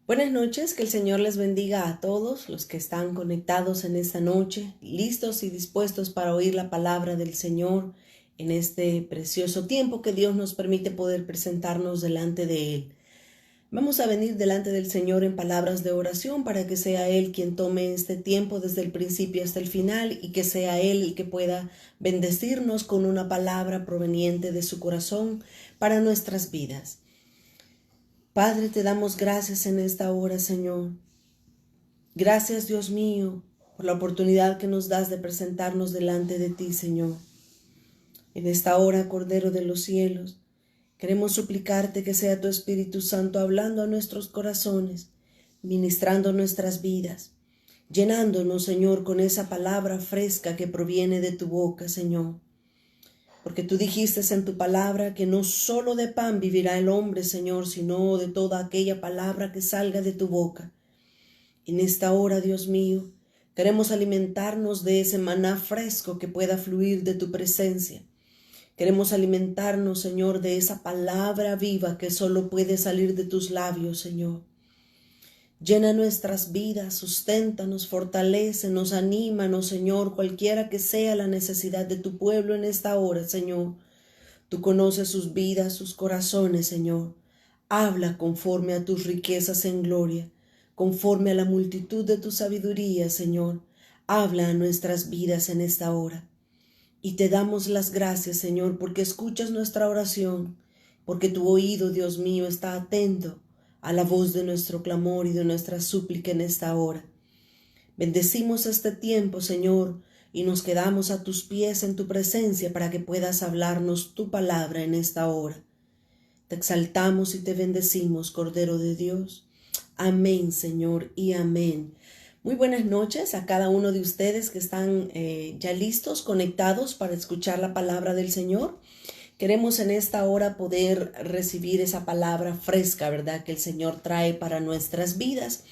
Buenas noches, que el Señor les bendiga a todos los que están conectados en esta noche, listos y dispuestos para oír la palabra del Señor en este precioso tiempo que Dios nos permite poder presentarnos delante de Él. Vamos a venir delante del Señor en palabras de oración para que sea Él quien tome este tiempo desde el principio hasta el final y que sea Él el que pueda bendecirnos con una palabra proveniente de su corazón para nuestras vidas. Padre, te damos gracias en esta hora, Señor. Gracias, Dios mío, por la oportunidad que nos das de presentarnos delante de ti, Señor. En esta hora, Cordero de los cielos, queremos suplicarte que sea tu Espíritu Santo hablando a nuestros corazones, ministrando nuestras vidas, llenándonos, Señor, con esa palabra fresca que proviene de tu boca, Señor. Porque tú dijiste en tu palabra que no solo de pan vivirá el hombre, Señor, sino de toda aquella palabra que salga de tu boca. En esta hora, Dios mío, queremos alimentarnos de ese maná fresco que pueda fluir de tu presencia. Queremos alimentarnos, Señor, de esa palabra viva que solo puede salir de tus labios, Señor. Llena nuestras vidas, susténtanos, fortalécenos, anímanos, Señor, cualquiera que sea la necesidad de tu pueblo en esta hora, Señor. Tú conoces sus vidas, sus corazones, Señor. Habla conforme a tus riquezas en gloria, conforme a la multitud de tu sabiduría, Señor. Habla a nuestras vidas en esta hora. Y te damos las gracias, Señor, porque escuchas nuestra oración, porque tu oído, Dios mío, está atento a la voz de nuestro clamor y de nuestra súplica en esta hora. Bendecimos este tiempo, Señor, y nos quedamos a tus pies en tu presencia para que puedas hablarnos tu palabra en esta hora. Te exaltamos y te bendecimos, Cordero de Dios. Amén, Señor, y amén. Muy buenas noches a cada uno de ustedes que están ya listos, conectados para escuchar la palabra del Señor. Queremos en esta hora poder recibir esa palabra fresca, ¿verdad?, que el Señor trae para nuestras vidas.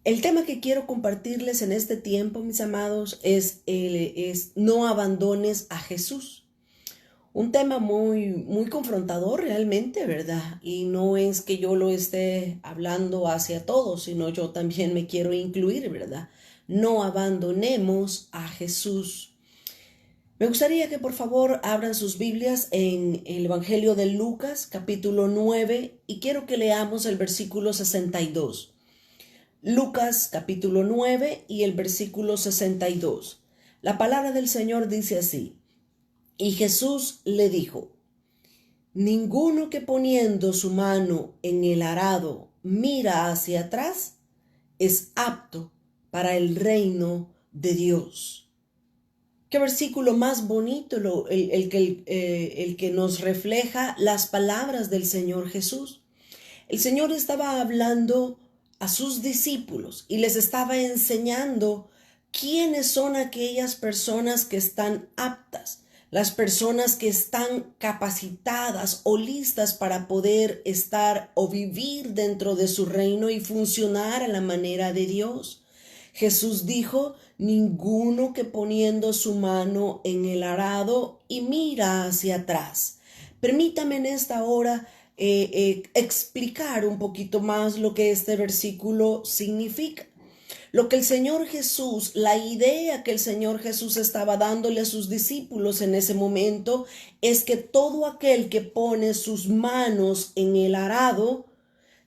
El tema que quiero compartirles en este tiempo, mis amados, es no abandones a Jesús. Un tema muy confrontador realmente, ¿verdad? Y no es que yo lo esté hablando hacia todos, sino yo también me quiero incluir, ¿verdad? No abandonemos a Jesús. Me gustaría que por favor abran sus Biblias en el Evangelio de Lucas, capítulo 9, y quiero que leamos el versículo 62. Lucas, capítulo 9 y el versículo 62. La palabra del Señor dice así: Y Jesús le dijo: Ninguno que poniendo su mano en el arado mira hacia atrás es apto para el reino de Dios. Qué versículo más bonito el que nos refleja las palabras del Señor Jesús. El Señor estaba hablando a sus discípulos y les estaba enseñando quiénes son aquellas personas que están aptas, las personas que están capacitadas o listas para poder estar o vivir dentro de su reino y funcionar a la manera de Dios. Jesús dijo: ninguno que poniendo su mano en el arado y mira hacia atrás. Permítame en esta hora explicar un poquito más lo que este versículo significa. Lo que el Señor Jesús, la idea que el Señor Jesús estaba dándole a sus discípulos en ese momento es que todo aquel que pone sus manos en el arado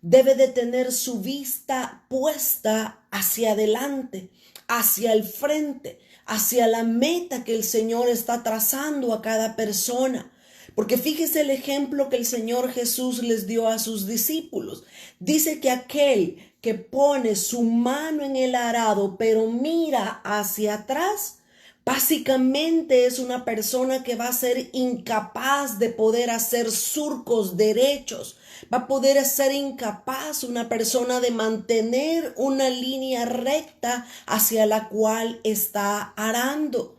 debe de tener su vista puesta hacia adelante, hacia el frente, hacia la meta que el Señor está trazando a cada persona. Porque fíjese el ejemplo que el Señor Jesús les dio a sus discípulos. Dice que aquel que pone su mano en el arado pero mira hacia atrás, básicamente es una persona que va a ser incapaz de poder hacer surcos derechos. Va a poder ser incapaz una persona de mantener una línea recta hacia la cual está arando.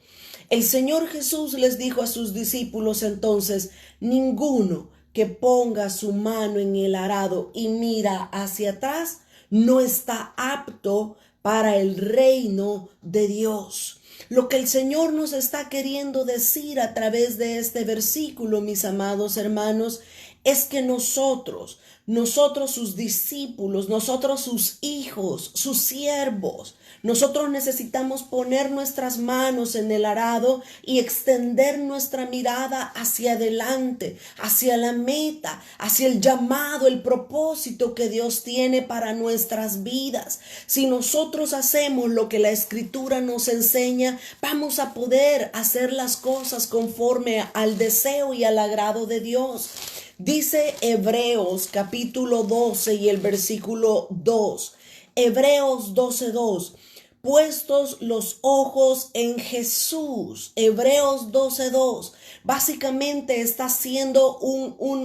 El Señor Jesús les dijo a sus discípulos entonces: ninguno que ponga su mano en el arado y mira hacia atrás no está apto para el reino de Dios. Lo que el Señor nos está queriendo decir a través de este versículo, mis amados hermanos, es que nosotros sus discípulos, nosotros sus hijos, sus siervos, nosotros necesitamos poner nuestras manos en el arado y extender nuestra mirada hacia adelante, hacia la meta, hacia el llamado, el propósito que Dios tiene para nuestras vidas. Si nosotros hacemos lo que la Escritura nos enseña, vamos a poder hacer las cosas conforme al deseo y al agrado de Dios. Dice Hebreos capítulo 12 y el versículo 2. Hebreos 12:2. Puestos los ojos en Jesús. Hebreos 12:2. Básicamente está haciendo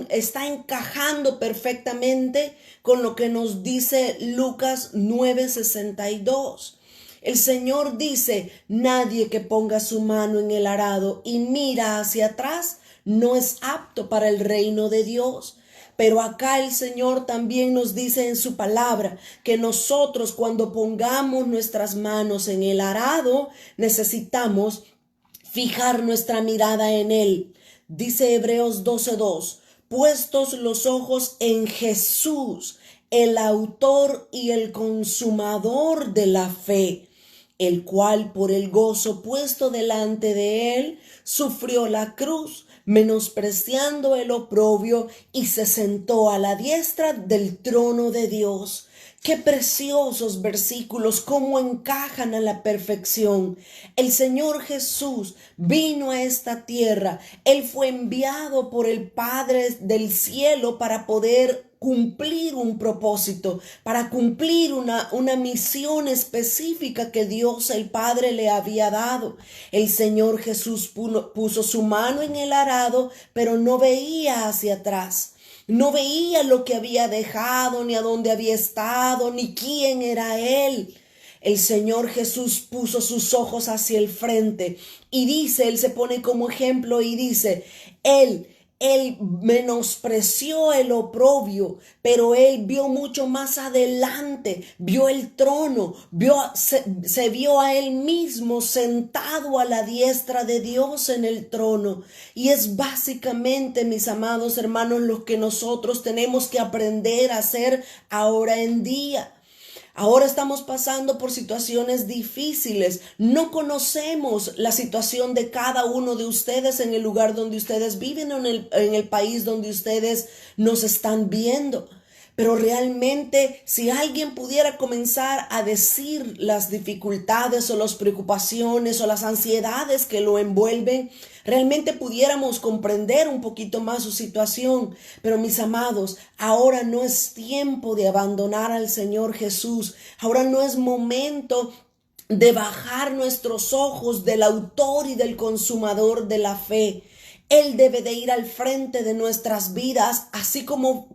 está encajando perfectamente con lo que nos dice Lucas 9:62. El Señor dice: nadie que ponga su mano en el arado y mira hacia atrás no es apto para el reino de Dios. Pero acá el Señor también nos dice en su palabra que nosotros, cuando pongamos nuestras manos en el arado, necesitamos fijar nuestra mirada en Él. Dice Hebreos 12:2, puestos los ojos en Jesús, el autor y el consumador de la fe, el cual por el gozo puesto delante de Él sufrió la cruz, menospreciando el oprobio, y se sentó a la diestra del trono de Dios. Qué preciosos versículos, cómo encajan a la perfección. El Señor Jesús vino a esta tierra. Él fue enviado por el Padre del cielo para poder cumplir un propósito, para cumplir una misión específica que Dios el Padre le había dado. El Señor Jesús puso su mano en el arado, pero no veía hacia atrás. No veía lo que había dejado, ni a dónde había estado, ni quién era Él. El Señor Jesús puso sus ojos hacia el frente y dice, Él se pone como ejemplo y dice, Él menospreció el oprobio, pero Él vio mucho más adelante, vio el trono, se vio a Él mismo sentado a la diestra de Dios en el trono. Y es básicamente, mis amados hermanos, lo que nosotros tenemos que aprender a hacer ahora en día. Ahora estamos pasando por situaciones difíciles. No conocemos la situación de cada uno de ustedes en el lugar donde ustedes viven o en el país donde ustedes nos están viendo. Pero realmente, si alguien pudiera comenzar a decir las dificultades o las preocupaciones o las ansiedades que lo envuelven, realmente pudiéramos comprender un poquito más su situación. Pero mis amados, ahora no es tiempo de abandonar al Señor Jesús. Ahora no es momento de bajar nuestros ojos del autor y del consumador de la fe. Él debe de ir al frente de nuestras vidas, así como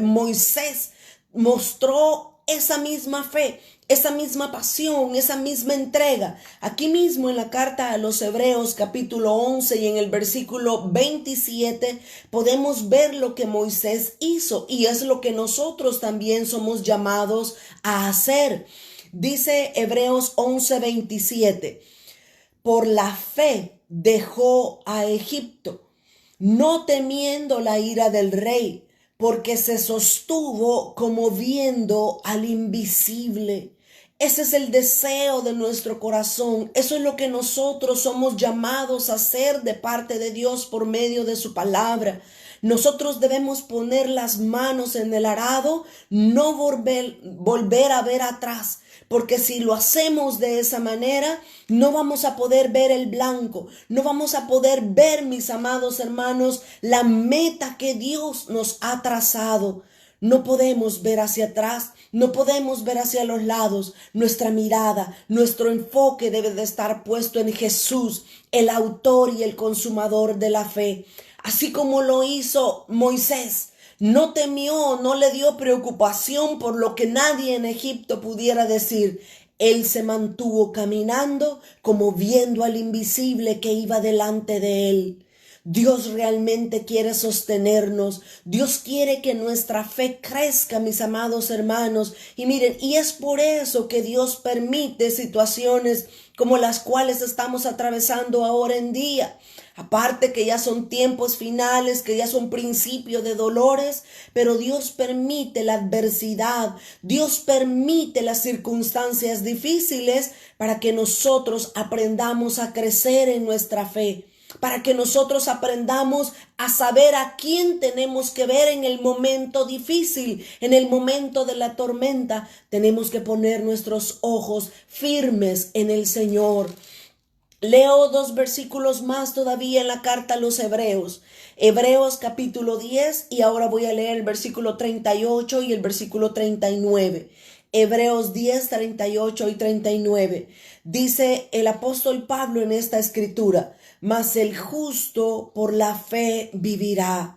Moisés mostró esa misma fe, esa misma pasión, esa misma entrega. Aquí mismo en la carta a los Hebreos capítulo 11 y en el versículo 27 podemos ver lo que Moisés hizo y es lo que nosotros también somos llamados a hacer. Dice Hebreos 11:27, por la fe dejó a Egipto, no temiendo la ira del rey, porque se sostuvo como viendo al invisible. Ese es el deseo de nuestro corazón. Eso es lo que nosotros somos llamados a hacer de parte de Dios por medio de su palabra. Nosotros debemos poner las manos en el arado, no volver a ver atrás. Porque si lo hacemos de esa manera, no vamos a poder ver el blanco, no vamos a poder ver, mis amados hermanos, la meta que Dios nos ha trazado. No podemos ver hacia atrás, no podemos ver hacia los lados. Nuestra mirada, nuestro enfoque debe de estar puesto en Jesús, el autor y el consumador de la fe. Así como lo hizo Moisés. No temió, no le dio preocupación por lo que nadie en Egipto pudiera decir. Él se mantuvo caminando como viendo al invisible que iba delante de él. Dios realmente quiere sostenernos. Dios quiere que nuestra fe crezca, mis amados hermanos. Y miren, y es por eso que Dios permite situaciones como las cuales estamos atravesando ahora en día. Aparte que ya son tiempos finales, que ya son principios de dolores, pero Dios permite la adversidad, Dios permite las circunstancias difíciles para que nosotros aprendamos a crecer en nuestra fe, para que nosotros aprendamos a saber a quién tenemos que ver en el momento difícil, en el momento de la tormenta. Tenemos que poner nuestros ojos firmes en el Señor. Leo 2 versículos más todavía en la carta a los Hebreos. Hebreos capítulo 10 y ahora voy a leer el versículo 38 y el versículo 39. Hebreos 10, 38 y 39. Dice el apóstol Pablo en esta escritura: mas el justo por la fe vivirá.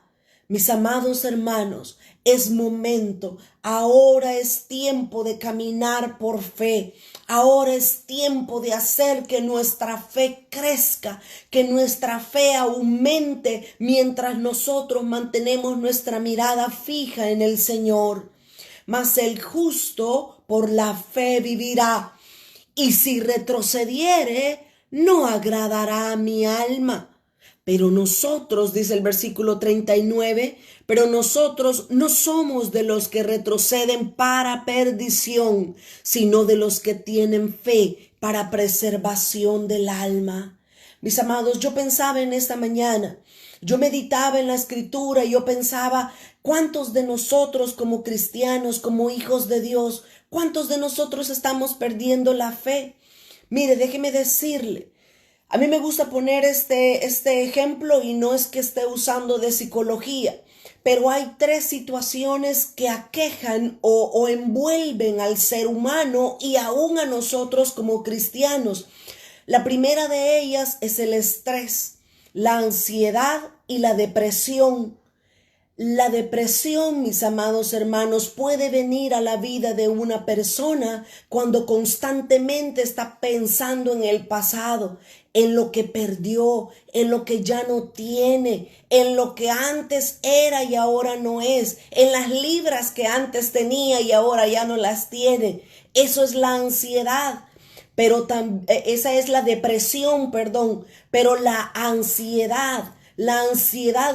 Mis amados hermanos, es momento, ahora es tiempo de caminar por fe. Ahora es tiempo de hacer que nuestra fe crezca, que nuestra fe aumente mientras nosotros mantenemos nuestra mirada fija en el Señor. Mas el justo por la fe vivirá, y si retrocediere, no agradará a mi alma. Pero nosotros, dice el versículo 39, pero nosotros no somos de los que retroceden para perdición, sino de los que tienen fe para preservación del alma. Mis amados, yo pensaba en esta mañana, yo meditaba en la escritura y yo pensaba, ¿cuántos de nosotros como cristianos, como hijos de Dios, cuántos de nosotros estamos perdiendo la fe? Mire, déjeme decirle, a mí me gusta poner este ejemplo y no es que esté usando de psicología, pero hay 3 situaciones que aquejan o envuelven al ser humano y aún a nosotros como cristianos. La primera de ellas es el estrés, la ansiedad y la depresión. La depresión, mis amados hermanos, puede venir a la vida de una persona cuando constantemente está pensando en el pasado, en lo que perdió, en lo que ya no tiene, en lo que antes era y ahora no es, en las libras que antes tenía y ahora ya no las tiene. Eso es la ansiedad. Pero esa es la depresión, pero la ansiedad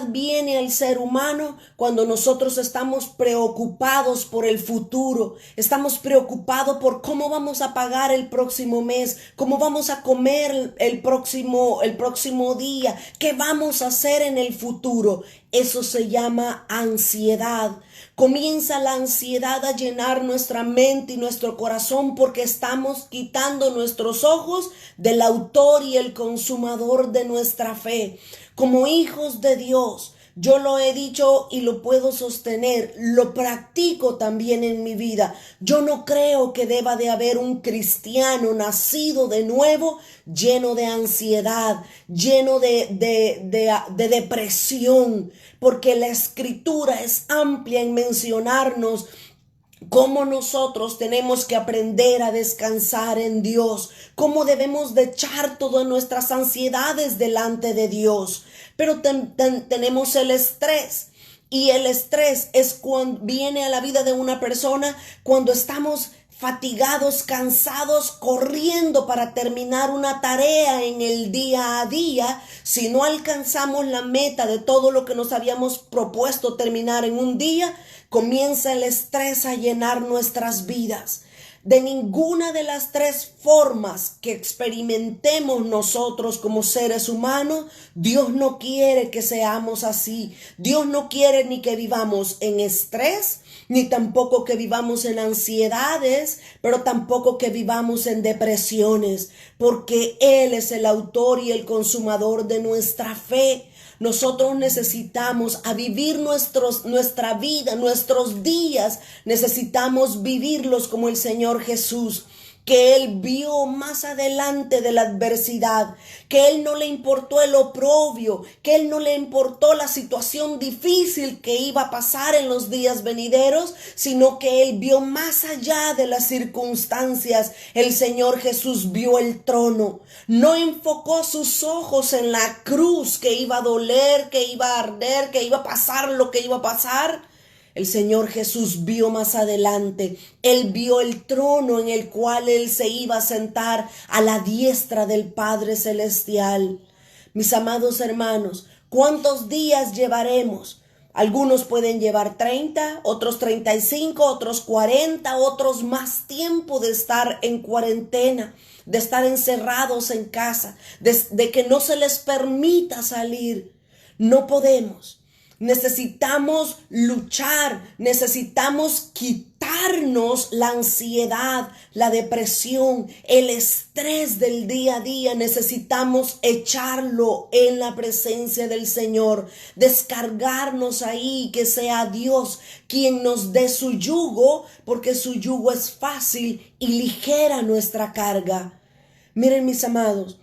viene al ser humano cuando nosotros estamos preocupados por el futuro, estamos preocupados por cómo vamos a pagar el próximo mes, cómo vamos a comer el próximo día, qué vamos a hacer en el futuro. Eso se llama ansiedad. Comienza la ansiedad a llenar nuestra mente y nuestro corazón porque estamos quitando nuestros ojos del autor y el consumador de nuestra fe. Como hijos de Dios, yo lo he dicho y lo puedo sostener, lo practico también en mi vida. Yo no creo que deba de haber un cristiano nacido de nuevo lleno de ansiedad, lleno de depresión, porque la escritura es amplia en mencionarnos cómo nosotros tenemos que aprender a descansar en Dios, cómo debemos de echar todas nuestras ansiedades delante de Dios. Pero tenemos el estrés. Y el estrés es cuando viene a la vida de una persona cuando estamos fatigados, cansados, corriendo para terminar una tarea en el día a día. Si no alcanzamos la meta de todo lo que nos habíamos propuesto terminar en un día, comienza el estrés a llenar nuestras vidas. De ninguna de las 3 formas que experimentemos nosotros como seres humanos, Dios no quiere que seamos así. Dios no quiere ni que vivamos en estrés, ni tampoco que vivamos en ansiedades, pero tampoco que vivamos en depresiones, porque Él es el autor y el consumador de nuestra fe. Nosotros necesitamos a vivir nuestra vida, nuestros días, necesitamos vivirlos como el Señor Jesús. que él vio más adelante de la adversidad, que él no le importó el oprobio, que él no le importó la situación difícil que iba a pasar en los días venideros, sino que él vio más allá de las circunstancias. El Señor Jesús vio el trono, no enfocó sus ojos en la cruz que iba a doler, que iba a arder, que iba a pasar lo que iba a pasar. El Señor Jesús vio más adelante. Él vio el trono en el cual él se iba a sentar a la diestra del Padre Celestial. Mis amados hermanos, ¿cuántos días llevaremos? Algunos pueden llevar 30, otros 35, otros 40, otros más tiempo de estar en cuarentena, de estar encerrados en casa, de que no se les permita salir. No podemos. Necesitamos luchar, necesitamos quitarnos la ansiedad, la depresión, el estrés del día a día. Necesitamos echarlo en la presencia del Señor, descargarnos ahí, que sea Dios quien nos dé su yugo, porque su yugo es fácil y ligera nuestra carga. Miren, mis amados,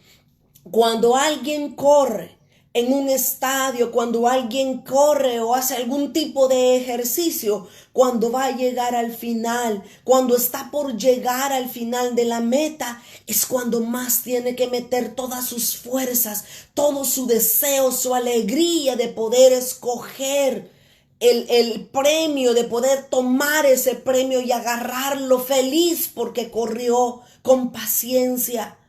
cuando alguien corre en un estadio, cuando alguien corre o hace algún tipo de ejercicio, cuando va a llegar al final, cuando está por llegar al final de la meta, es cuando más tiene que meter todas sus fuerzas, todo su deseo, su alegría de poder escoger el premio, de poder tomar ese premio y agarrarlo feliz porque corrió con paciencia.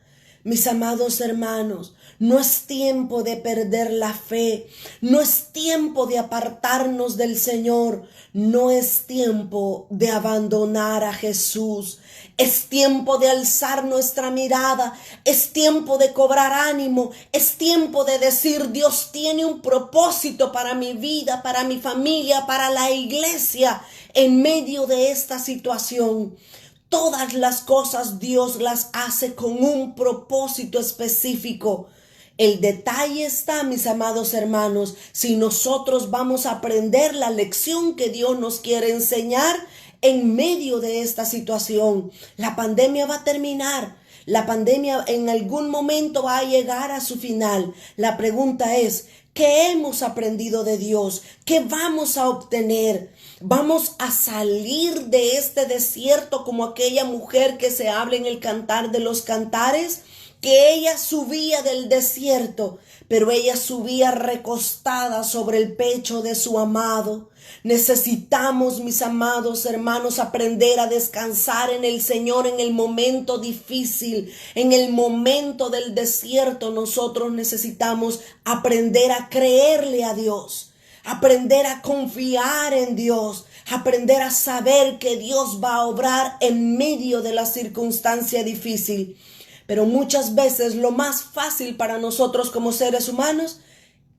Mis amados hermanos, no es tiempo de perder la fe, no es tiempo de apartarnos del Señor, no es tiempo de abandonar a Jesús. Es tiempo de alzar nuestra mirada, es tiempo de cobrar ánimo, es tiempo de decir: Dios tiene un propósito para mi vida, para mi familia, para la iglesia en medio de esta situación. Todas las cosas Dios las hace con un propósito específico. El detalle está, mis amados hermanos, si nosotros vamos a aprender la lección que Dios nos quiere enseñar en medio de esta situación. La pandemia va a terminar. La pandemia en algún momento va a llegar a su final. La pregunta es: ¿qué hemos aprendido de Dios? ¿Qué vamos a obtener? ¿Vamos a salir de este desierto como aquella mujer que se habla en el Cantar de los Cantares? Que ella subía del desierto, pero ella subía recostada sobre el pecho de su amado. Necesitamos, mis amados hermanos, aprender a descansar en el Señor en el momento difícil, en el momento del desierto. Nosotros necesitamos aprender a creerle a Dios, aprender a confiar en Dios, aprender a saber que Dios va a obrar en medio de la circunstancia difícil. Pero muchas veces lo más fácil para nosotros como seres humanos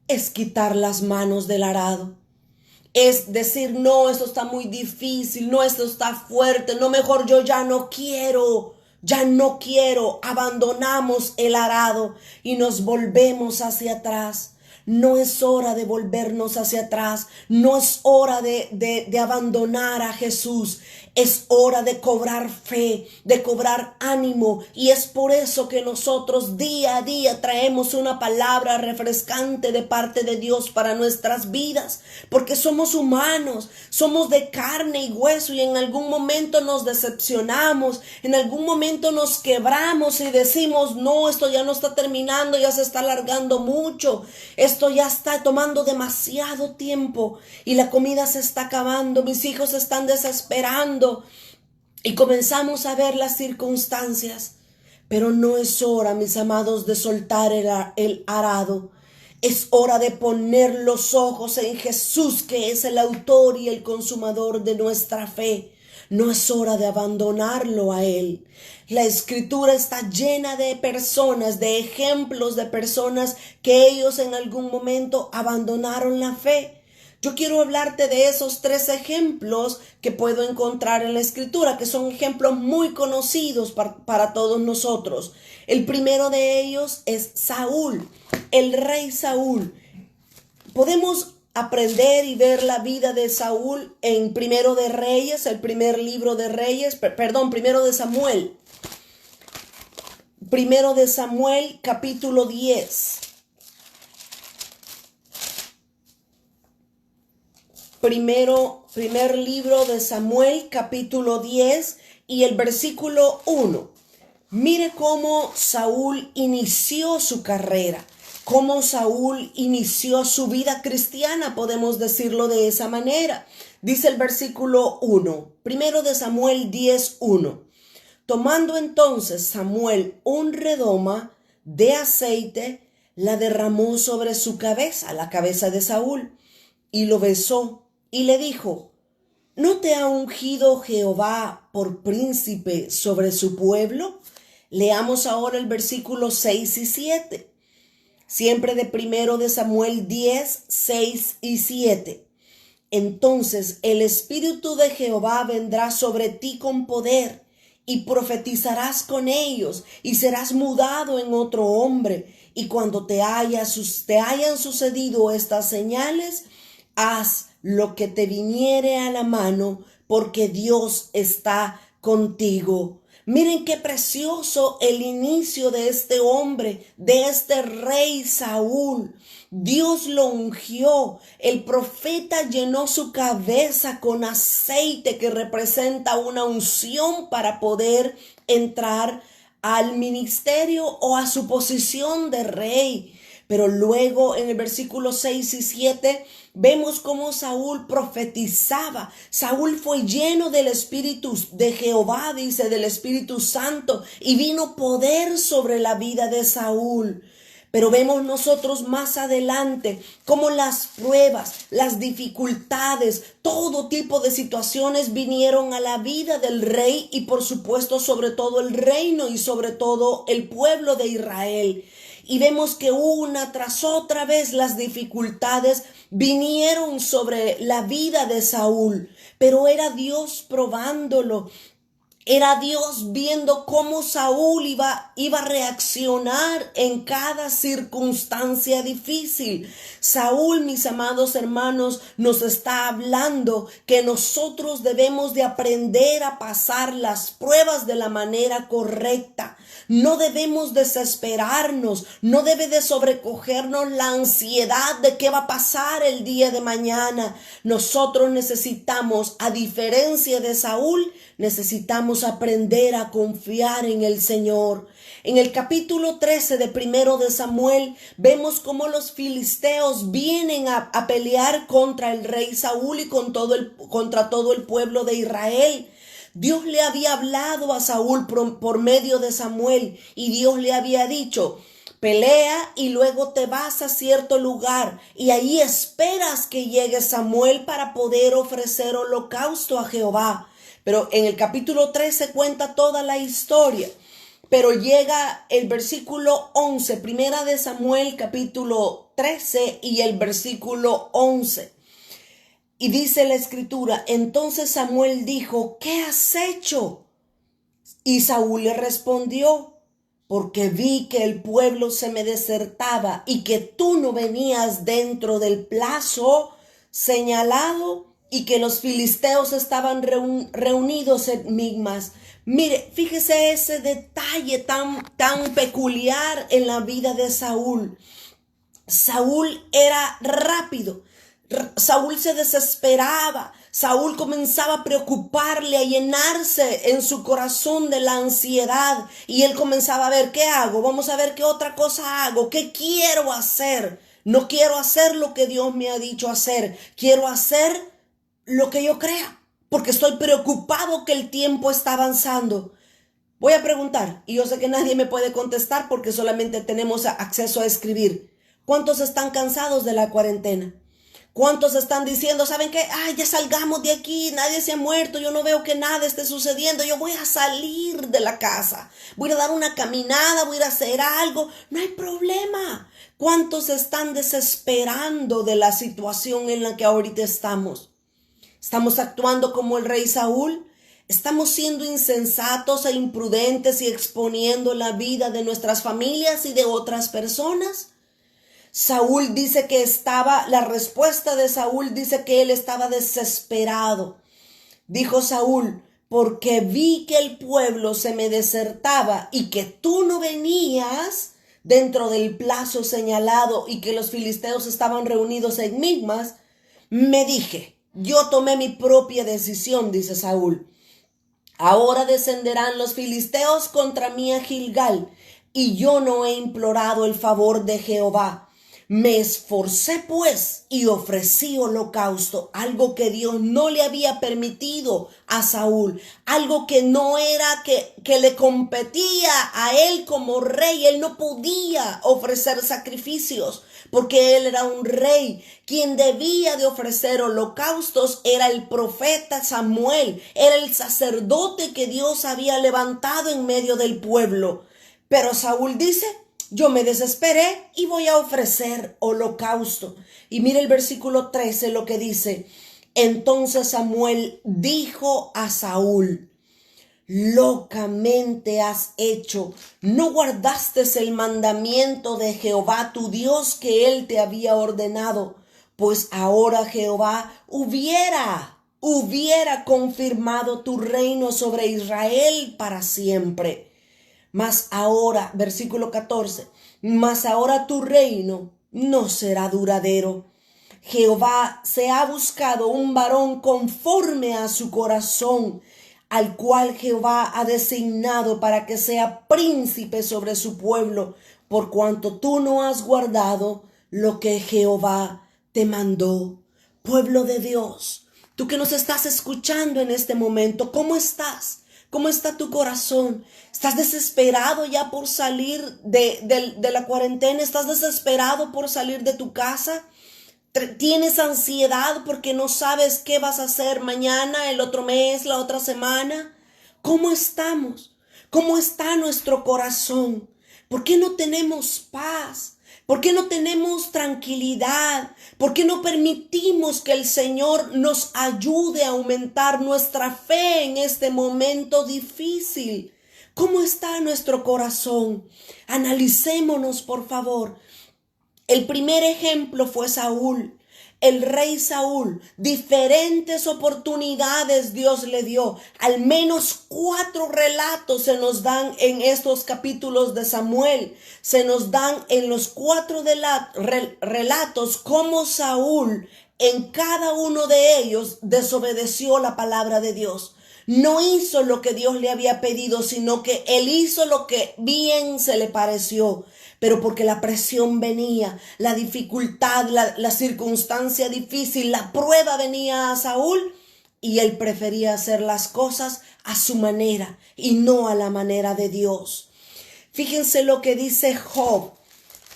es quitar las manos del arado. Es decir: no, esto está muy difícil, no, esto está fuerte, no, mejor yo ya no quiero. Abandonamos el arado y nos volvemos hacia atrás. No es hora de volvernos hacia atrás, no es hora de abandonar a Jesús. Es hora de cobrar fe, de cobrar ánimo, y es por eso que nosotros día a día traemos una palabra refrescante de parte de Dios para nuestras vidas, porque somos humanos, somos de carne y hueso, y en algún momento nos decepcionamos, en algún momento nos quebramos y decimos: no, esto ya no está terminando, ya se está alargando mucho, esto ya está tomando demasiado tiempo y la comida se está acabando, mis hijos se están desesperando. Y comenzamos a ver las circunstancias. Pero no es hora, mis amados, de soltar el arado. Es hora de poner los ojos en Jesús, que es el autor y el consumador de nuestra fe. No es hora de abandonarlo a Él. La Escritura está llena de personas, de ejemplos de personas que ellos en algún momento abandonaron la fe. Yo quiero hablarte de esos 3 ejemplos que puedo encontrar en la Escritura, que son ejemplos muy conocidos para todos nosotros. El primero de ellos es Saúl, el rey Saúl. Podemos aprender y ver la vida de Saúl en Primero de Reyes, el primer libro de Reyes, Primero de Samuel. Primero de Samuel, capítulo 10. Primer libro de Samuel, capítulo 10 y el versículo 1. Mire cómo Saúl inició su carrera, cómo Saúl inició su vida cristiana, podemos decirlo de esa manera. Dice el versículo 1, primero de Samuel 10:1. Tomando entonces Samuel un redoma de aceite, la derramó sobre su cabeza, la cabeza de Saúl, y lo besó y le dijo: ¿No te ha ungido Jehová por príncipe sobre su pueblo? Leamos ahora el versículo 6 y 7. Siempre de primero de Samuel 10, 6 y 7. Entonces el Espíritu de Jehová vendrá sobre ti con poder, y profetizarás con ellos, y serás mudado en otro hombre. Y cuando te hayan sucedido estas señales, haz lo que te viniere a la mano, porque Dios está contigo. Miren qué precioso el inicio de este hombre, de este rey Saúl. Dios lo ungió. El profeta llenó su cabeza con aceite que representa una unción para poder entrar al ministerio o a su posición de rey. Pero luego en el versículo 6 y 7 vemos cómo Saúl profetizaba. Saúl fue lleno del Espíritu de Jehová, dice, del Espíritu Santo, y vino poder sobre la vida de Saúl. Pero vemos nosotros más adelante cómo las pruebas, las dificultades, todo tipo de situaciones vinieron a la vida del rey y por supuesto sobre todo el reino y sobre todo el pueblo de Israel. Y vemos que una tras otra vez las dificultades vinieron sobre la vida de Saúl, pero era Dios probándolo. Era Dios viendo cómo Saúl iba a reaccionar en cada circunstancia difícil. Saúl, mis amados hermanos, nos está hablando que nosotros debemos de aprender a pasar las pruebas de la manera correcta. No debemos desesperarnos, no debe de sobrecogernos la ansiedad de qué va a pasar el día de mañana. Nosotros necesitamos, a diferencia de Saúl, necesitamos aprender a confiar en el Señor. En el capítulo 13 de primero de Samuel vemos cómo los filisteos vienen a pelear contra el rey Saúl y contra todo el pueblo de Israel. Dios le había hablado a Saúl por medio de Samuel y Dios le había dicho: pelea y luego te vas a cierto lugar y ahí esperas que llegue Samuel para poder ofrecer holocausto a Jehová. Pero en el capítulo 13 cuenta toda la historia. Pero llega el versículo 11, primera de Samuel capítulo 13 y el versículo 11. Y dice la escritura: entonces Samuel dijo: ¿qué has hecho? Y Saúl le respondió: porque vi que el pueblo se me desertaba y que tú no venías dentro del plazo señalado y que los filisteos estaban reunidos en Migmas. Mire, fíjese ese detalle tan peculiar en la vida de Saúl. Saúl era rápido. Saúl se desesperaba. Saúl comenzaba a preocuparle, a llenarse en su corazón de la ansiedad. Y él comenzaba a ver: ¿qué hago? Vamos a ver qué otra cosa hago. ¿Qué quiero hacer? No quiero hacer lo que Dios me ha dicho hacer. Quiero hacer lo que yo crea, porque estoy preocupado que el tiempo está avanzando. Voy a preguntar, y yo sé que nadie me puede contestar porque solamente tenemos acceso a escribir. ¿Cuántos están cansados de la cuarentena? ¿Cuántos están diciendo: ¿saben qué? Ya salgamos de aquí, nadie se ha muerto, yo no veo que nada esté sucediendo, yo voy a salir de la casa, voy a dar una caminada, voy a ir a hacer algo? No hay problema. ¿Cuántos están desesperando de la situación en la que ahorita estamos? ¿Estamos actuando como el rey Saúl? ¿Estamos siendo insensatos e imprudentes y exponiendo la vida de nuestras familias y de otras personas? Saúl dice que la respuesta de Saúl dice que él estaba desesperado. Dijo Saúl: porque vi que el pueblo se me desertaba y que tú no venías dentro del plazo señalado y que los filisteos estaban reunidos en Migmas, me dije, yo tomé mi propia decisión, dice Saúl. Ahora descenderán los filisteos contra mí a Gilgal, y yo no he implorado el favor de Jehová. Me esforcé pues y ofrecí holocausto, algo que Dios no le había permitido a Saúl, algo que no era que le competía a él como rey. Él no podía ofrecer sacrificios porque él era un rey. Quien debía de ofrecer holocaustos era el profeta Samuel, era el sacerdote que Dios había levantado en medio del pueblo. Pero Saúl dice, yo me desesperé y voy a ofrecer holocausto. Y mire el versículo 13 lo que dice. Entonces Samuel dijo a Saúl, locamente has hecho, no guardaste el mandamiento de Jehová tu Dios que él te había ordenado, pues ahora Jehová hubiera confirmado tu reino sobre Israel para siempre. Mas ahora, versículo 14, mas ahora tu reino no será duradero. Jehová se ha buscado un varón conforme a su corazón, al cual Jehová ha designado para que sea príncipe sobre su pueblo, por cuanto tú no has guardado lo que Jehová te mandó. Pueblo de Dios, tú que nos estás escuchando en este momento, ¿cómo estás? ¿Cómo está tu corazón? ¿Estás desesperado ya por salir de la cuarentena? ¿Estás desesperado por salir de tu casa? ¿Tienes ansiedad porque no sabes qué vas a hacer mañana, el otro mes, la otra semana? ¿Cómo estamos? ¿Cómo está nuestro corazón? ¿Por qué no tenemos paz? ¿Por qué no tenemos tranquilidad? ¿Por qué no permitimos que el Señor nos ayude a aumentar nuestra fe en este momento difícil? ¿Cómo está nuestro corazón? Analicémonos, por favor. El primer ejemplo fue Saúl. El rey Saúl, diferentes oportunidades Dios le dio. Al menos 4 relatos se nos dan en estos capítulos de Samuel. Se nos dan en los 4 relatos cómo Saúl en cada uno de ellos desobedeció la palabra de Dios. No hizo lo que Dios le había pedido, sino que él hizo lo que bien se le pareció. Pero porque la presión venía, la dificultad, la circunstancia difícil, la prueba venía a Saúl y él prefería hacer las cosas a su manera y no a la manera de Dios. Fíjense lo que dice Job.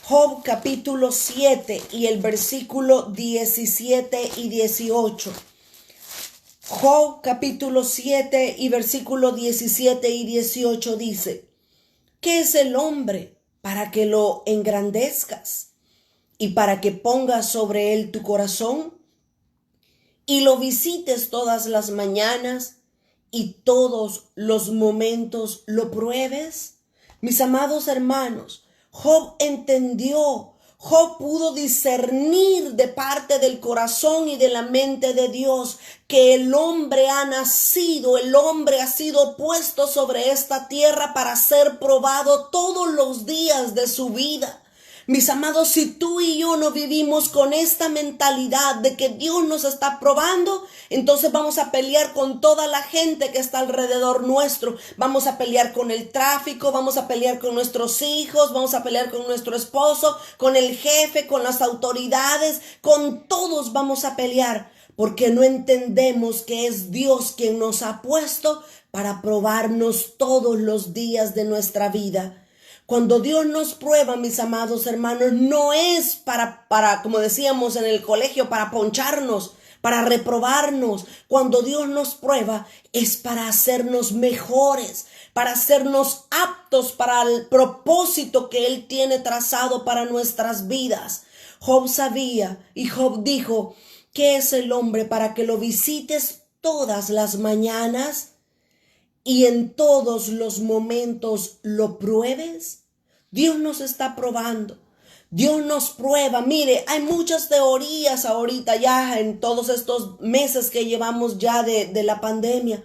Job capítulo 7 y el versículo 17 y 18. Job capítulo 7 y versículo 17 y 18 dice, ¿qué es el hombre para que lo engrandezcas y para que pongas sobre él tu corazón y lo visites todas las mañanas y todos los momentos lo pruebes? Mis amados hermanos, Job entendió, Job pudo discernir de parte del corazón y de la mente de Dios que el hombre ha nacido, el hombre ha sido puesto sobre esta tierra para ser probado todos los días de su vida. Mis amados, si tú y yo no vivimos con esta mentalidad de que Dios nos está probando, entonces vamos a pelear con toda la gente que está alrededor nuestro. Vamos a pelear con el tráfico, vamos a pelear con nuestros hijos, vamos a pelear con nuestro esposo, con el jefe, con las autoridades, con todos vamos a pelear, porque no entendemos que es Dios quien nos ha puesto para probarnos todos los días de nuestra vida. Cuando Dios nos prueba, mis amados hermanos, no es para, como decíamos en el colegio, para poncharnos, para reprobarnos. Cuando Dios nos prueba, es para hacernos mejores, para hacernos aptos para el propósito que Él tiene trazado para nuestras vidas. Job sabía y Job dijo, ¿qué es el hombre para que lo visites todas las mañanas y en todos los momentos lo pruebes? Dios nos está probando. Dios nos prueba. Mire, hay muchas teorías ahorita ya en todos estos meses que llevamos ya de la pandemia.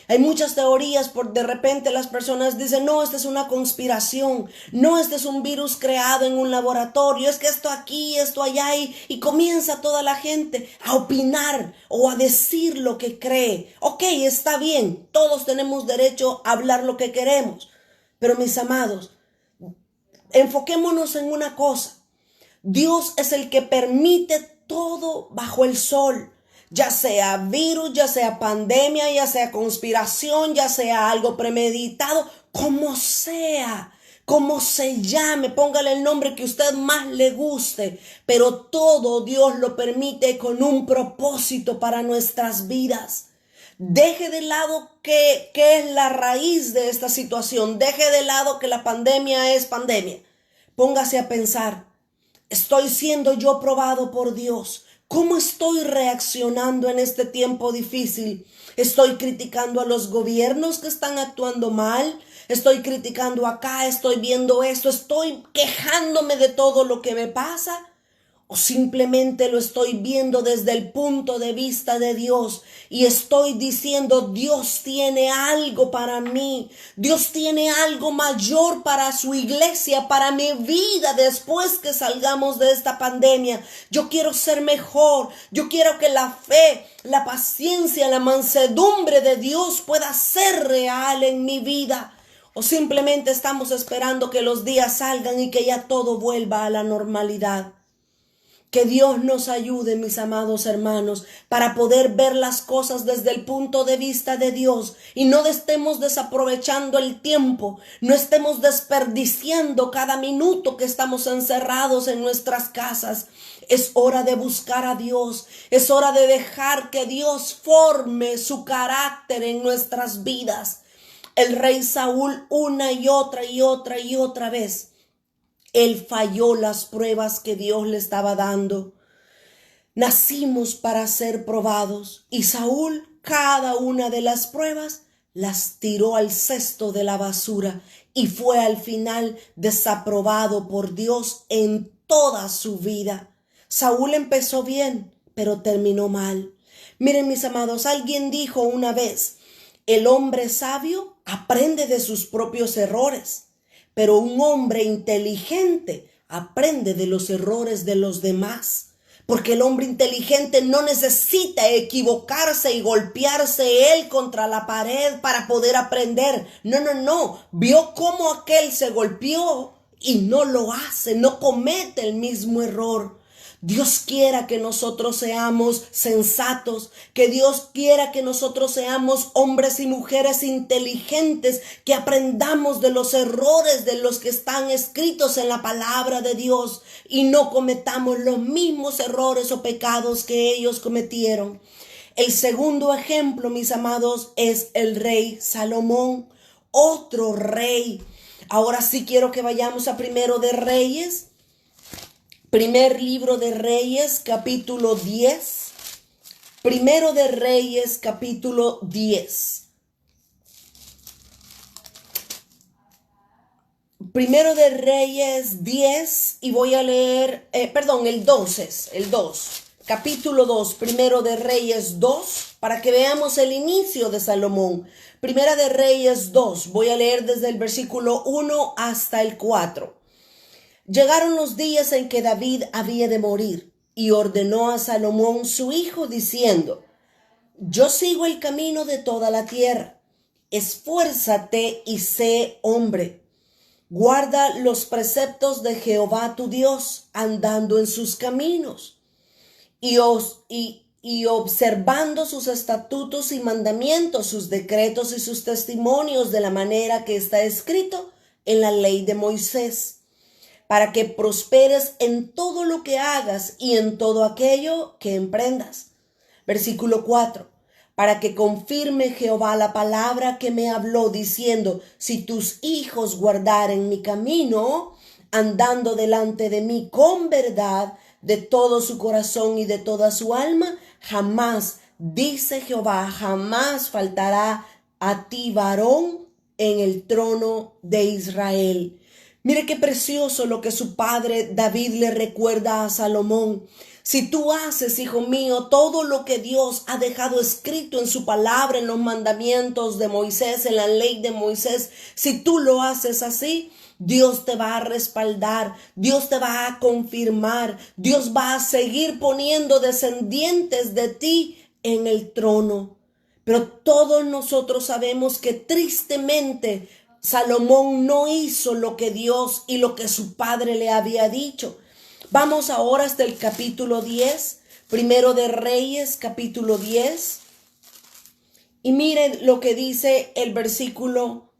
Hay muchas teorías, por de repente las personas dicen, no, esta es una conspiración, no, este es un virus creado en un laboratorio, es que esto aquí, esto allá, y comienza toda la gente a opinar o a decir lo que cree. Ok, está bien, todos tenemos derecho a hablar lo que queremos, pero mis amados, enfoquémonos en una cosa. Dios es el que permite todo bajo el sol. Ya sea virus, ya sea pandemia, ya sea conspiración, ya sea algo premeditado, como se llame, póngale el nombre que a usted más le guste, pero todo Dios lo permite con un propósito para nuestras vidas. Deje de lado qué es la raíz de esta situación, deje de lado que la pandemia es pandemia. Póngase a pensar, ¿estoy siendo yo probado por Dios? ¿Cómo estoy reaccionando en este tiempo difícil? ¿Estoy criticando a los gobiernos que están actuando mal? ¿Estoy criticando acá? ¿Estoy viendo esto? ¿Estoy quejándome de todo lo que me pasa? ¿O simplemente lo estoy viendo desde el punto de vista de Dios y estoy diciendo, Dios tiene algo para mí, Dios tiene algo mayor para su iglesia, para mi vida después que salgamos de esta pandemia? Yo quiero ser mejor, yo quiero que la fe, la paciencia, la mansedumbre de Dios pueda ser real en mi vida. ¿O simplemente estamos esperando que los días salgan y que ya todo vuelva a la normalidad? Que Dios nos ayude, mis amados hermanos, para poder ver las cosas desde el punto de vista de Dios y no estemos desaprovechando el tiempo, no estemos desperdiciando cada minuto que estamos encerrados en nuestras casas. Es hora de buscar a Dios, es hora de dejar que Dios forme su carácter en nuestras vidas. El rey Saúl una y otra vez, él falló las pruebas que Dios le estaba dando. Nacimos para ser probados y Saúl cada una de las pruebas las tiró al cesto de la basura y fue al final desaprobado por Dios en toda su vida. Saúl empezó bien, pero terminó mal. Miren, mis amados, alguien dijo una vez, el hombre sabio aprende de sus propios errores, pero un hombre inteligente aprende de los errores de los demás. Porque el hombre inteligente no necesita equivocarse y golpearse él contra la pared para poder aprender. No. Vio cómo aquel se golpeó y no lo hace, no comete el mismo error. Dios quiera que nosotros seamos sensatos, que Dios quiera que nosotros seamos hombres y mujeres inteligentes, que aprendamos de los errores de los que están escritos en la palabra de Dios y no cometamos los mismos errores o pecados que ellos cometieron. El segundo ejemplo, mis amados, es el rey Salomón, otro rey. Ahora sí quiero que vayamos a Primero de Reyes. Primer libro de Reyes, capítulo 10. Primero de Reyes, capítulo 10. Primero de Reyes 10 y voy a leer, el 2 es, el 2. Capítulo 2, Primero de Reyes 2, para que veamos el inicio de Salomón. Primera de Reyes 2, voy a leer desde el versículo 1 hasta el 4. Llegaron los días en que David había de morir y ordenó a Salomón su hijo diciendo, yo sigo el camino de toda la tierra, esfuérzate y sé hombre. Guarda los preceptos de Jehová tu Dios, andando en sus caminos y observando sus estatutos y mandamientos, sus decretos y sus testimonios de la manera que está escrito en la ley de Moisés, para que prosperes en todo lo que hagas y en todo aquello que emprendas. Versículo 4. Para que confirme Jehová la palabra que me habló, diciendo, si tus hijos guardaren mi camino, andando delante de mí con verdad, de todo su corazón y de toda su alma, jamás, dice Jehová, jamás faltará a ti varón en el trono de Israel. Mire qué precioso lo que su padre David le recuerda a Salomón. Si tú haces, hijo mío, todo lo que Dios ha dejado escrito en su palabra, en los mandamientos de Moisés, en la ley de Moisés, si tú lo haces así, Dios te va a respaldar, Dios te va a confirmar, Dios va a seguir poniendo descendientes de ti en el trono. Pero todos nosotros sabemos que tristemente Salomón no hizo lo que Dios y lo que su padre le había dicho. Vamos ahora hasta el capítulo 10, Primero de Reyes, capítulo 10. Y miren lo que dice el versículo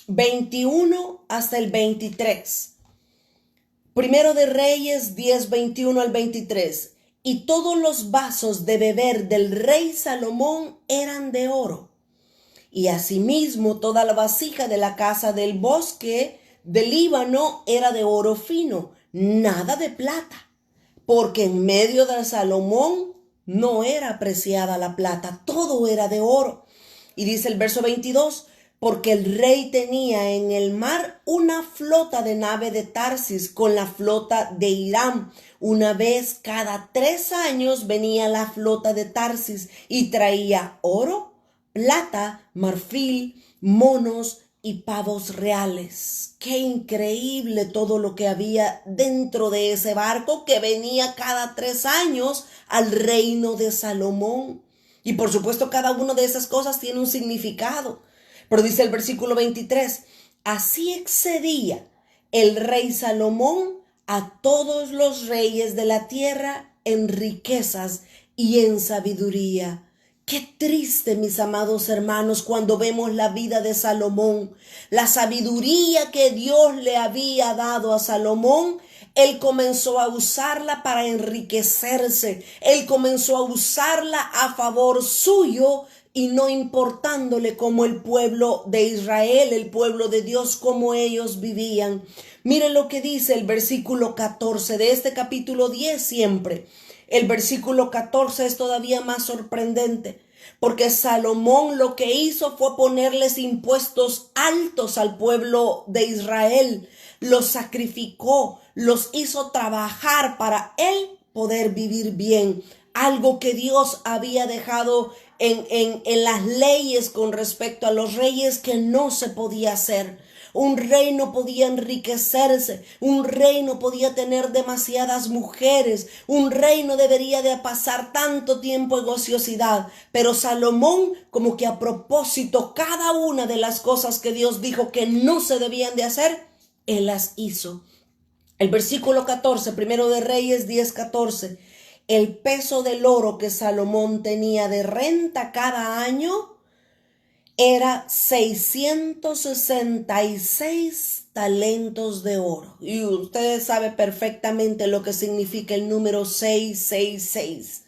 21 hasta el 23. Primero de Reyes 10, 21 al 23. Y todos los vasos de beber del rey Salomón eran de oro. Y asimismo toda la vasija de la casa del bosque del Líbano era de oro fino, nada de plata, porque en medio de Salomón no era apreciada la plata, todo era de oro. Y dice el verso 22, porque el rey tenía en el mar una flota de nave de Tarsis con la flota de Hiram. Una vez cada 3 años venía la flota de Tarsis y traía oro, plata, marfil, monos y pavos reales. Qué increíble todo lo que había dentro de ese barco que venía cada 3 años al reino de Salomón. Y por supuesto cada una de esas cosas tiene un significado. Pero dice el versículo 23, así excedía el rey Salomón a todos los reyes de la tierra en riquezas y en sabiduría. Qué triste, mis amados hermanos, cuando vemos la vida de Salomón, la sabiduría que Dios le había dado a Salomón. Él comenzó a usarla para enriquecerse, él comenzó a usarla a favor suyo y no importándole como el pueblo de Israel, el pueblo de Dios, como ellos vivían. Miren lo que dice el versículo 14 de este capítulo 10 siempre. El versículo 14 es todavía más sorprendente, porque Salomón lo que hizo fue ponerles impuestos altos al pueblo de Israel. Los sacrificó, los hizo trabajar para él poder vivir bien. Algo que Dios había dejado en las leyes con respecto a los reyes que no se podía hacer. Un rey no podía enriquecerse, un rey no podía tener demasiadas mujeres, un rey no debería de pasar tanto tiempo en ociosidad. Pero Salomón, como que a propósito, cada una de las cosas que Dios dijo que no se debían de hacer, él las hizo. El versículo 14, Primero de Reyes 10:14. El peso del oro que Salomón tenía de renta cada año era 666 talentos de oro. Y ustedes saben perfectamente lo que significa el número 666.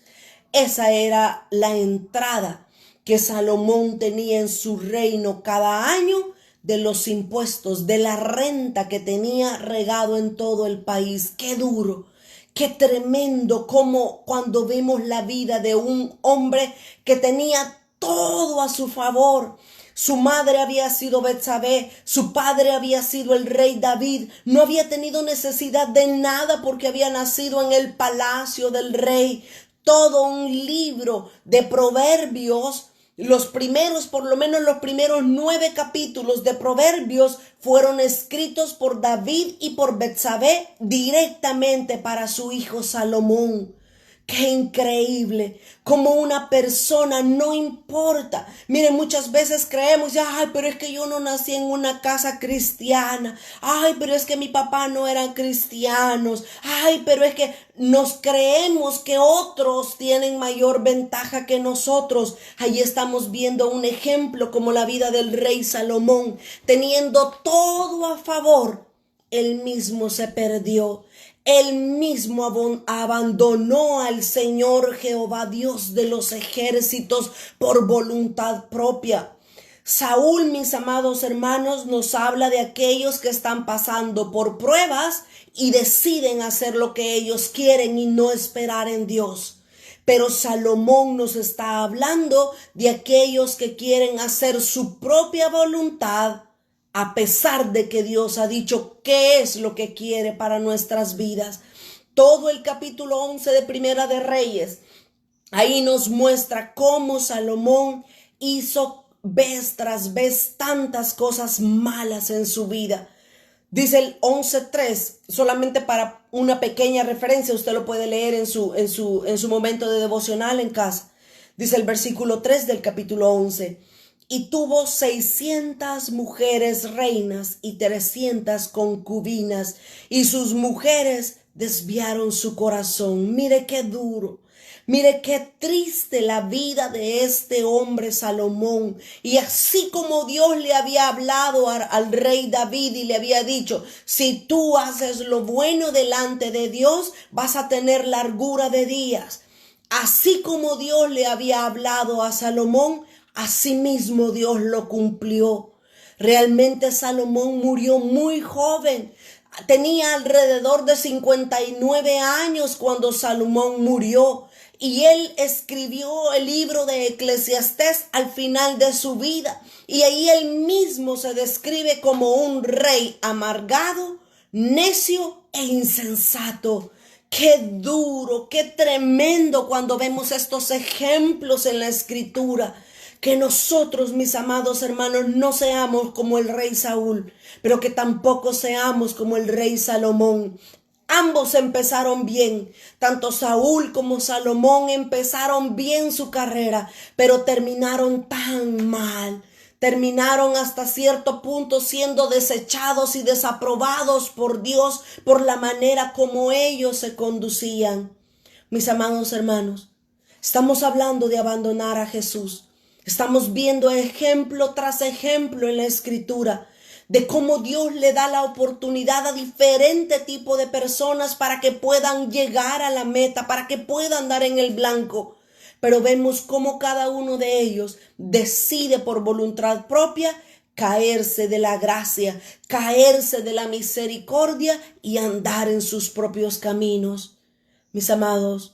Esa era la entrada que Salomón tenía en su reino cada año de los impuestos, de la renta que tenía regado en todo el país. ¡Qué duro! Qué tremendo como cuando vemos la vida de un hombre que tenía todo a su favor. Su madre había sido Betsabé, su padre había sido el rey David. No había tenido necesidad de nada porque había nacido en el palacio del rey. Todo un libro de proverbios. Por lo menos los primeros 9 capítulos de Proverbios fueron escritos por David y por Betsabé directamente para su hijo Salomón. Qué increíble, como una persona no importa. Miren, muchas veces creemos, ay, pero es que yo no nací en una casa cristiana. Ay, pero es que mi papá no eran cristianos. Ay, pero es que nos creemos que otros tienen mayor ventaja que nosotros. Ahí estamos viendo un ejemplo como la vida del rey Salomón, teniendo todo a favor. Él mismo se perdió. Él mismo abandonó al Señor Jehová, Dios de los ejércitos, por voluntad propia. Saúl, mis amados hermanos, nos habla de aquellos que están pasando por pruebas y deciden hacer lo que ellos quieren y no esperar en Dios. Pero Salomón nos está hablando de aquellos que quieren hacer su propia voluntad, a pesar de que Dios ha dicho qué es lo que quiere para nuestras vidas. todo el capítulo 11 de Primera de Reyes, ahí nos muestra cómo Salomón hizo vez tras vez tantas cosas malas en su vida. Dice el 11:3, solamente para una pequeña referencia, usted lo puede leer en su momento de devocional en casa. Dice el versículo 3 del capítulo 11. Y tuvo 600 mujeres reinas y 300 concubinas, y sus mujeres desviaron su corazón. Mire qué duro. Mire qué triste la vida de este hombre Salomón. Y así como Dios le había hablado al rey David y le había dicho, si tú haces lo bueno delante de Dios, vas a tener largura de días. Así como Dios le había hablado a Salomón, asimismo Dios lo cumplió. Realmente Salomón murió muy joven. Tenía alrededor de 59 años cuando Salomón murió. Y él escribió el libro de Eclesiastés al final de su vida. Y ahí él mismo se describe como un rey amargado, necio e insensato. Qué duro, qué tremendo cuando vemos estos ejemplos en la Escritura. Que nosotros, mis amados hermanos, no seamos como el rey Saúl, pero que tampoco seamos como el rey Salomón. Ambos empezaron bien, tanto Saúl como Salomón empezaron bien su carrera, pero terminaron tan mal. Terminaron hasta cierto punto siendo desechados y desaprobados por Dios por la manera como ellos se conducían. Mis amados hermanos, estamos hablando de abandonar a Jesús. Estamos viendo ejemplo tras ejemplo en la Escritura de cómo Dios le da la oportunidad a diferente tipo de personas para que puedan llegar a la meta, para que puedan dar en el blanco. Pero vemos cómo cada uno de ellos decide por voluntad propia caerse de la gracia, caerse de la misericordia y andar en sus propios caminos. Mis amados,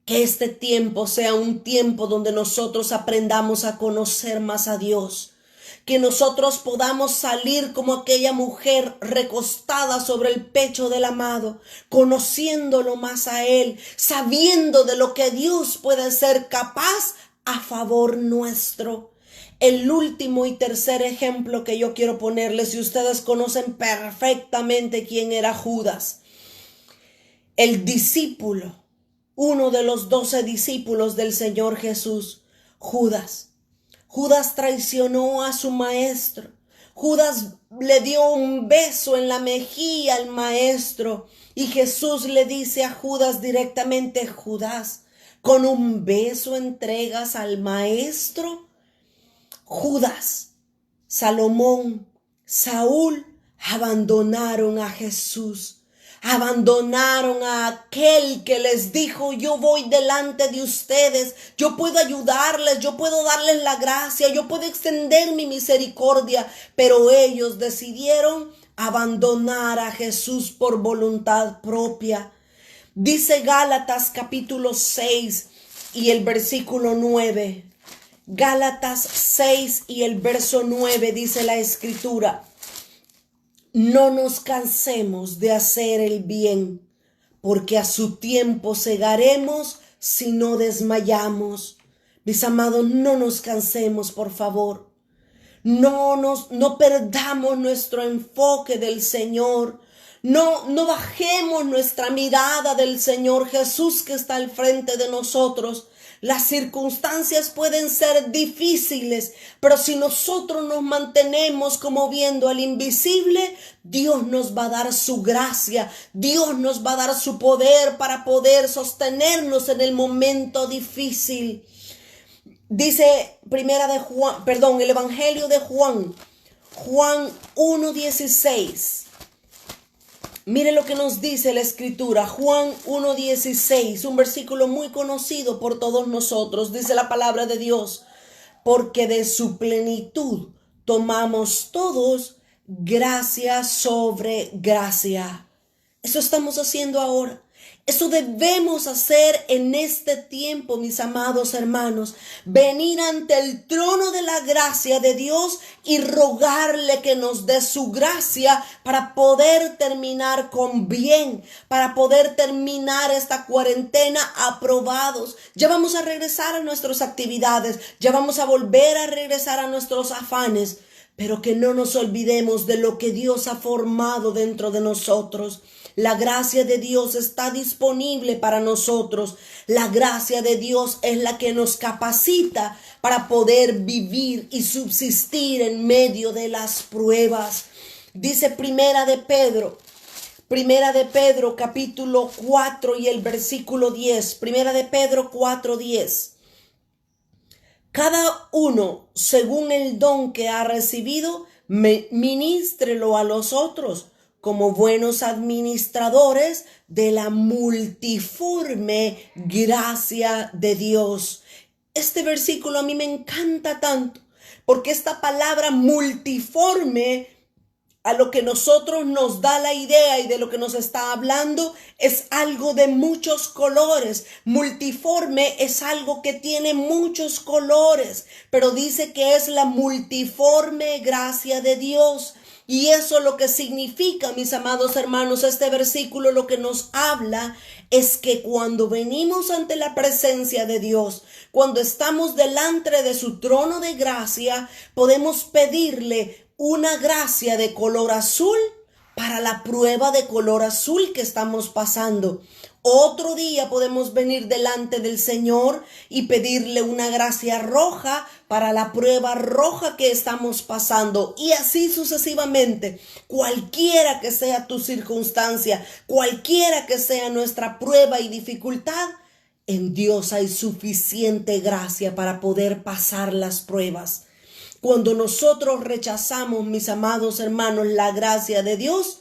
que este tiempo sea un tiempo donde nosotros aprendamos a conocer más a Dios. Que nosotros podamos salir como aquella mujer recostada sobre el pecho del amado, conociéndolo más a Él, sabiendo de lo que Dios puede ser capaz a favor nuestro. El último y tercer ejemplo que yo quiero ponerles, y ustedes conocen perfectamente quién era Judas, el discípulo, uno de los 12 discípulos del Señor Jesús, Judas. Judas traicionó a su maestro. Judas le dio un beso en la mejilla al maestro. Y Jesús le dice a Judas directamente, Judas, ¿con un beso entregas al maestro? Judas, Salomón, Saúl abandonaron a Jesús. Abandonaron a aquel que les dijo, yo voy delante de ustedes, yo puedo ayudarles, yo puedo darles la gracia, yo puedo extender mi misericordia, pero ellos decidieron abandonar a Jesús por voluntad propia. Dice Gálatas capítulo 6 y el versículo 9. Gálatas 6 y el verso 9 dice la Escritura. No nos cansemos de hacer el bien, porque a su tiempo segaremos si no desmayamos. Mis amados, no nos cansemos, por favor. No perdamos nuestro enfoque del Señor. No bajemos nuestra mirada del Señor Jesús que está al frente de nosotros. Las circunstancias pueden ser difíciles, pero si nosotros nos mantenemos como viendo al invisible, Dios nos va a dar su gracia, Dios nos va a dar su poder para poder sostenernos en el momento difícil. Dice el Evangelio de Juan 1:16. Mire lo que nos dice la Escritura, Juan 1:16, un versículo muy conocido por todos nosotros. Dice la palabra de Dios, porque de su plenitud tomamos todos gracia sobre gracia. Eso estamos haciendo ahora. Eso debemos hacer en este tiempo, mis amados hermanos. Venir ante el trono de la gracia de Dios y rogarle que nos dé su gracia para poder terminar con bien, para poder terminar esta cuarentena aprobados. Ya vamos a regresar a nuestras actividades, ya vamos a volver a regresar a nuestros afanes, pero que no nos olvidemos de lo que Dios ha formado dentro de nosotros. La gracia de Dios está disponible para nosotros. La gracia de Dios es la que nos capacita para poder vivir y subsistir en medio de las pruebas. Dice Primera de Pedro capítulo 4 y el versículo 10. Primera de Pedro 4:10. Cada uno, según el don que ha recibido, ministrelo a los otros como buenos administradores de la multiforme gracia de Dios. Este versículo a mí me encanta tanto, porque esta palabra multiforme, a lo que nosotros nos da la idea y de lo que nos está hablando, es algo de muchos colores. Multiforme es algo que tiene muchos colores, pero dice que es la multiforme gracia de Dios. Y eso lo que significa, mis amados hermanos, este versículo lo que nos habla es que cuando venimos ante la presencia de Dios, cuando estamos delante de su trono de gracia, podemos pedirle una gracia de color azul para la prueba de color azul que estamos pasando. Otro día podemos venir delante del Señor y pedirle una gracia roja para la prueba roja que estamos pasando. Y así sucesivamente, cualquiera que sea tu circunstancia, cualquiera que sea nuestra prueba y dificultad, en Dios hay suficiente gracia para poder pasar las pruebas. Cuando nosotros rechazamos, mis amados hermanos, la gracia de Dios,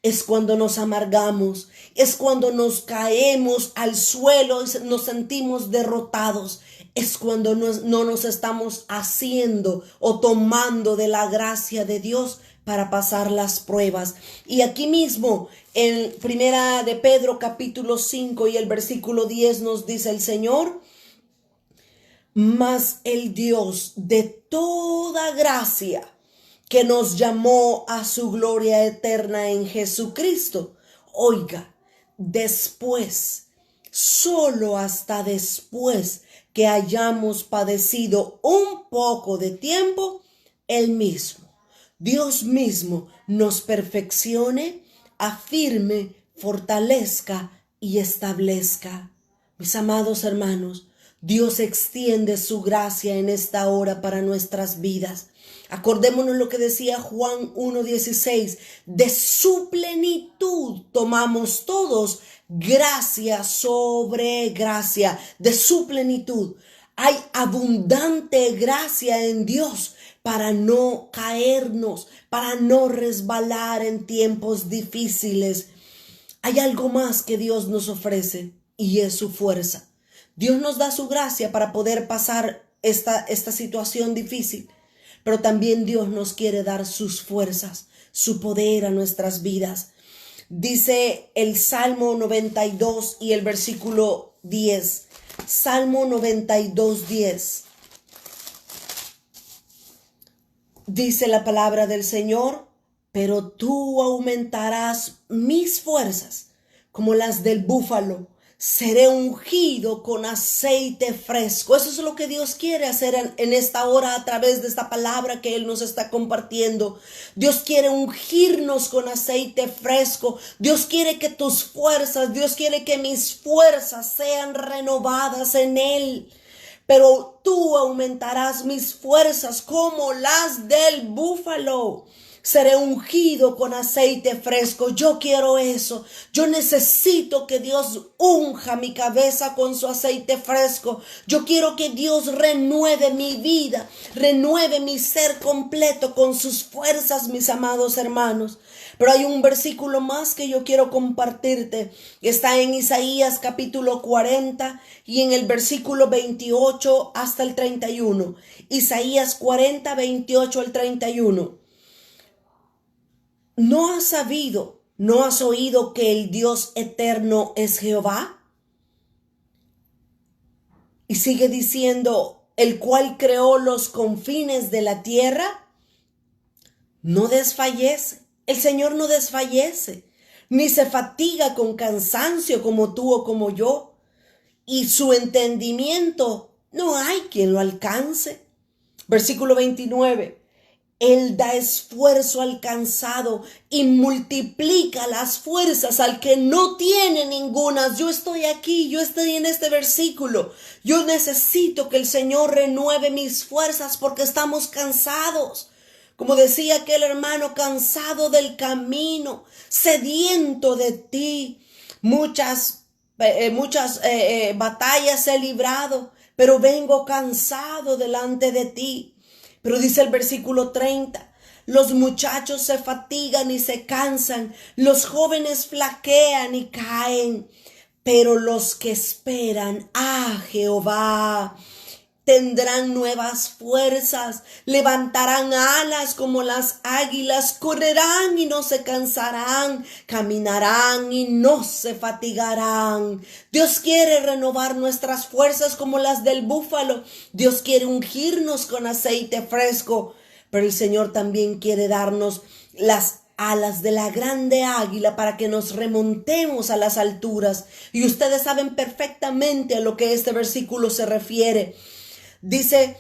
es cuando nos amargamos, es cuando nos caemos al suelo y nos sentimos derrotados, es cuando no nos estamos haciendo o tomando de la gracia de Dios para pasar las pruebas. Y aquí mismo, en Primera de Pedro capítulo 5 y el versículo 10 nos dice el Señor: mas el Dios de toda gracia, que nos llamó a su gloria eterna en Jesucristo. Oiga, después, solo hasta después que hayamos padecido un poco de tiempo, Dios mismo nos perfeccione, afirme, fortalezca y establezca. Mis amados hermanos, Dios extiende su gracia en esta hora para nuestras vidas. Acordémonos lo que decía Juan 1:16, de su plenitud tomamos todos gracia sobre gracia, de su plenitud. Hay abundante gracia en Dios para no caernos, para no resbalar en tiempos difíciles. Hay algo más que Dios nos ofrece y es su fuerza. Dios nos da su gracia para poder pasar esta situación difícil. Pero también Dios nos quiere dar sus fuerzas, su poder a nuestras vidas. Dice el Salmo 92 y el versículo 10. Salmo 92:10. Dice la palabra del Señor: pero tú aumentarás mis fuerzas como las del búfalo. Seré ungido con aceite fresco. Eso es lo que Dios quiere hacer en esta hora a través de esta palabra que Él nos está compartiendo. Dios quiere ungirnos con aceite fresco. Dios quiere que tus fuerzas, Dios quiere que mis fuerzas sean renovadas en Él. Pero tú aumentarás mis fuerzas como las del búfalo. Seré ungido con aceite fresco. Yo quiero eso. Yo necesito que Dios unja mi cabeza con su aceite fresco. Yo quiero que Dios renueve mi vida, renueve mi ser completo con sus fuerzas, mis amados hermanos. Pero hay un versículo más que yo quiero compartirte. Está en Isaías capítulo 40 y en el versículo 28 hasta el 31. Isaías 40, 28 al 31. ¿No has sabido ¿No has oído que el Dios eterno es Jehová? Y sigue diciendo, el cual creó los confines de la tierra. No desfallece, el Señor no desfallece, ni se fatiga con cansancio como tú o como yo, y su entendimiento no hay quien lo alcance. Versículo 29. Él da esfuerzo al cansado y multiplica las fuerzas al que no tiene ninguna. Yo estoy aquí, yo estoy en este versículo. Yo necesito que el Señor renueve mis fuerzas porque estamos cansados. Como decía aquel hermano, cansado del camino, sediento de ti. Muchas batallas he librado, pero vengo cansado delante de ti. Pero dice el versículo 30, los muchachos se fatigan y se cansan, los jóvenes flaquean y caen, pero los que esperan a Jehová tendrán nuevas fuerzas, levantarán alas como las águilas, correrán y no se cansarán, caminarán y no se fatigarán. Dios quiere renovar nuestras fuerzas como las del búfalo. Dios quiere ungirnos con aceite fresco, pero el Señor también quiere darnos las alas de la grande águila para que nos remontemos a las alturas. Y ustedes saben perfectamente a lo que este versículo se refiere. Dice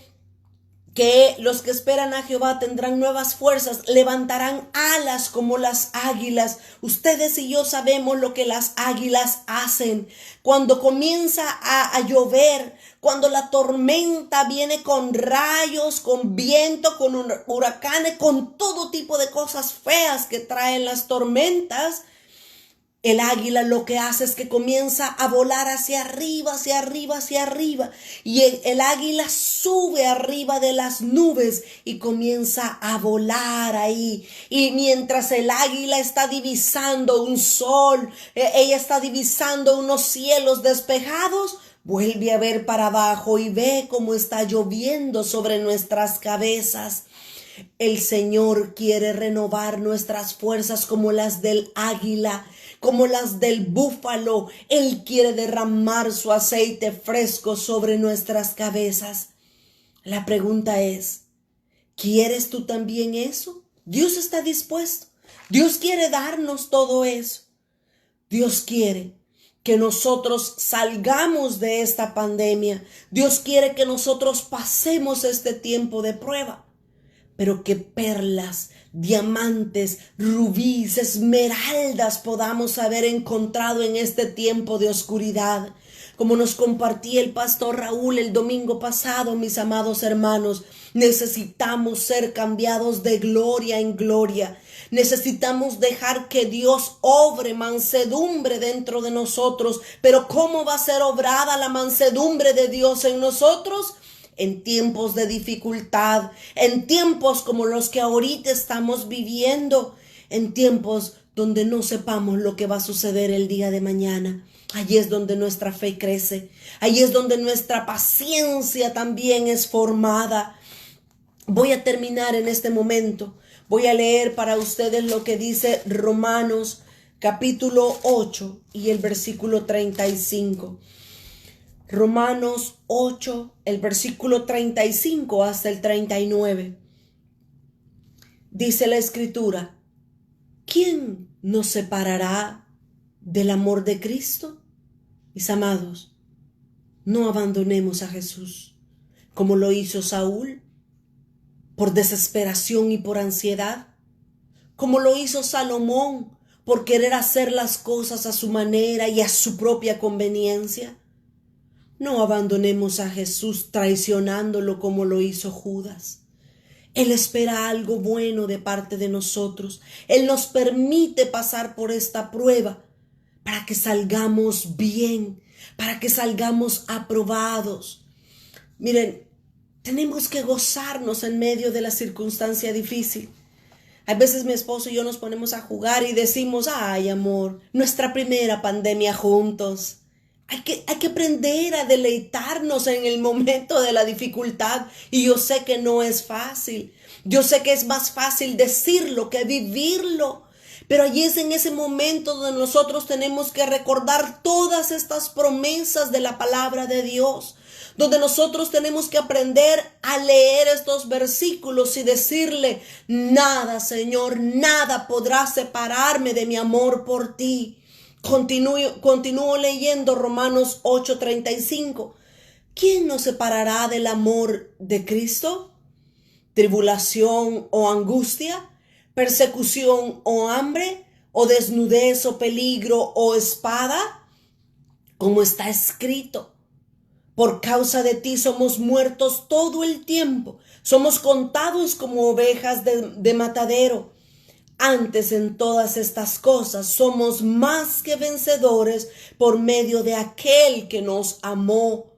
que los que esperan a Jehová tendrán nuevas fuerzas, levantarán alas como las águilas. Ustedes y yo sabemos lo que las águilas hacen. Cuando comienza a llover, cuando la tormenta viene con rayos, con viento, con huracanes, con todo tipo de cosas feas que traen las tormentas, el águila lo que hace es que comienza a volar hacia arriba, hacia arriba, hacia arriba. Y el águila sube arriba de las nubes y comienza a volar ahí. Y mientras el águila está divisando un sol, ella está divisando unos cielos despejados, vuelve a ver para abajo y ve cómo está lloviendo sobre nuestras cabezas. El Señor quiere renovar nuestras fuerzas como las del águila, como las del búfalo. Él quiere derramar su aceite fresco sobre nuestras cabezas. La pregunta es, ¿quieres tú también eso? Dios está dispuesto. Dios quiere darnos todo eso. Dios quiere que nosotros salgamos de esta pandemia. Dios quiere que nosotros pasemos este tiempo de prueba. Pero que perlas, diamantes, rubíes, esmeraldas podamos haber encontrado en este tiempo de oscuridad. Como nos compartía el pastor Raúl el domingo pasado, mis amados hermanos, necesitamos ser cambiados de gloria en gloria. Necesitamos dejar que Dios obre mansedumbre dentro de nosotros. Pero ¿cómo va a ser obrada la mansedumbre de Dios en nosotros? En tiempos de dificultad, en tiempos como los que ahorita estamos viviendo, en tiempos donde no sepamos lo que va a suceder el día de mañana. Allí es donde nuestra fe crece, allí es donde nuestra paciencia también es formada. Voy a terminar en este momento, voy a leer para ustedes lo que dice Romanos capítulo 8 y el versículo 35. Romanos 8, el versículo 35 hasta el 39. Dice la Escritura, ¿quién nos separará del amor de Cristo? Mis amados, no abandonemos a Jesús, como lo hizo Saúl, por desesperación y por ansiedad, como lo hizo Salomón, por querer hacer las cosas a su manera y a su propia conveniencia. No abandonemos a Jesús traicionándolo como lo hizo Judas. Él espera algo bueno de parte de nosotros. Él nos permite pasar por esta prueba para que salgamos bien, para que salgamos aprobados. Miren, tenemos que gozarnos en medio de la circunstancia difícil. A veces mi esposo y yo nos ponemos a jugar y decimos, ay amor, nuestra primera pandemia juntos. Hay que aprender a deleitarnos en el momento de la dificultad. Y yo sé que no es fácil. Yo sé que es más fácil decirlo que vivirlo. Pero allí es en ese momento donde nosotros tenemos que recordar todas estas promesas de la palabra de Dios, donde nosotros tenemos que aprender a leer estos versículos y decirle: nada, Señor, nada podrá separarme de mi amor por ti. Continúo leyendo Romanos 8:35. ¿Quién nos separará del amor de Cristo? ¿Tribulación o angustia? ¿Persecución o hambre? ¿O desnudez o peligro o espada? Como está escrito: por causa de ti somos muertos todo el tiempo, somos contados como ovejas de matadero. Antes, en todas estas cosas somos más que vencedores por medio de aquel que nos amó.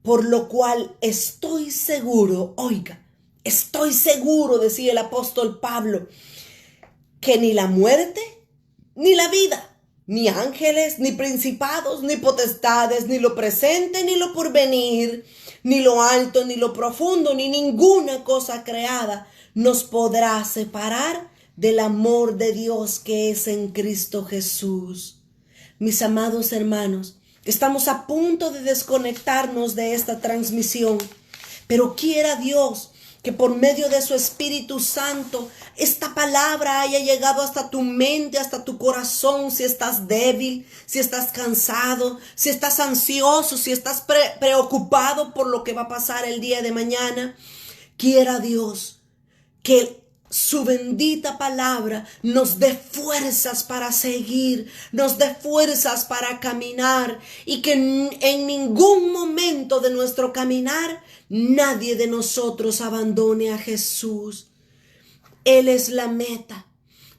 Por lo cual estoy seguro, oiga, estoy seguro, decía el apóstol Pablo, que ni la muerte, ni la vida, ni ángeles, ni principados, ni potestades, ni lo presente, ni lo porvenir, ni lo alto, ni lo profundo, ni ninguna cosa creada nos podrá separar del amor de Dios que es en Cristo Jesús. Mis amados hermanos, estamos a punto de desconectarnos de esta transmisión, pero quiera Dios que por medio de su Espíritu Santo esta palabra haya llegado hasta tu mente, hasta tu corazón. Si estás débil, si estás cansado, si estás ansioso, si estás preocupado por lo que va a pasar el día de mañana, quiera Dios que su bendita palabra nos dé fuerzas para seguir, nos dé fuerzas para caminar, y que en ningún momento de nuestro caminar nadie de nosotros abandone a Jesús. Él es la meta,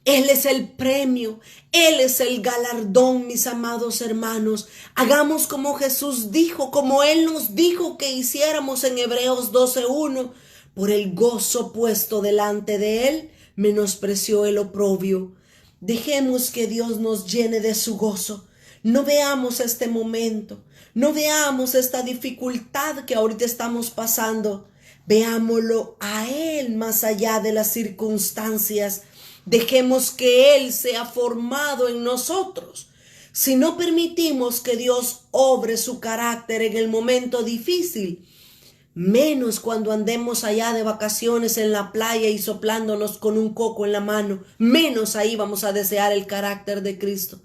Él es el premio, Él es el galardón, mis amados hermanos. Hagamos como Jesús dijo, como Él nos dijo que hiciéramos en Hebreos 12:1. Por el gozo puesto delante de Él, menospreció el oprobio. Dejemos que Dios nos llene de su gozo. No veamos este momento, no veamos esta dificultad que ahorita estamos pasando. Veámoslo a Él más allá de las circunstancias. Dejemos que Él sea formado en nosotros. Si no permitimos que Dios obre su carácter en el momento difícil, menos cuando andemos allá de vacaciones en la playa y soplándonos con un coco en la mano, menos ahí vamos a desear el carácter de Cristo.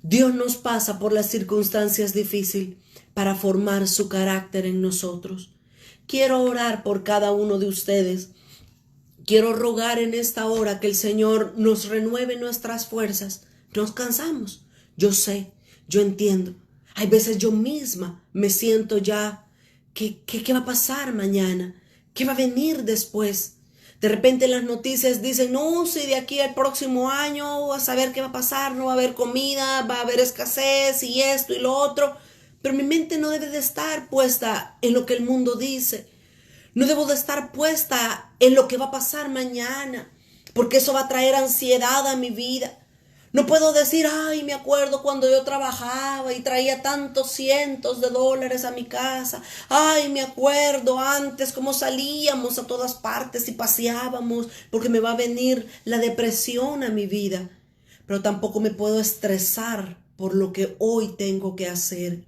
Dios nos pasa por las circunstancias difíciles para formar su carácter en nosotros. Quiero orar por cada uno de ustedes. Quiero rogar en esta hora que el Señor nos renueve nuestras fuerzas. Nos cansamos. Yo sé, yo entiendo. Hay veces yo misma me siento ya, ¿qué va a pasar mañana? ¿Qué va a venir después? De repente las noticias dicen: no, si de aquí al próximo año a saber qué va a pasar, no va a haber comida, va a haber escasez y esto y lo otro. Pero mi mente no debe de estar puesta en lo que el mundo dice. No debo de estar puesta en lo que va a pasar mañana, porque eso va a traer ansiedad a mi vida. No puedo decir: ay, me acuerdo cuando yo trabajaba y traía tantos cientos de dólares a mi casa. Ay, me acuerdo antes cómo salíamos a todas partes y paseábamos, porque me va a venir la depresión a mi vida. Pero tampoco me puedo estresar por lo que hoy tengo que hacer.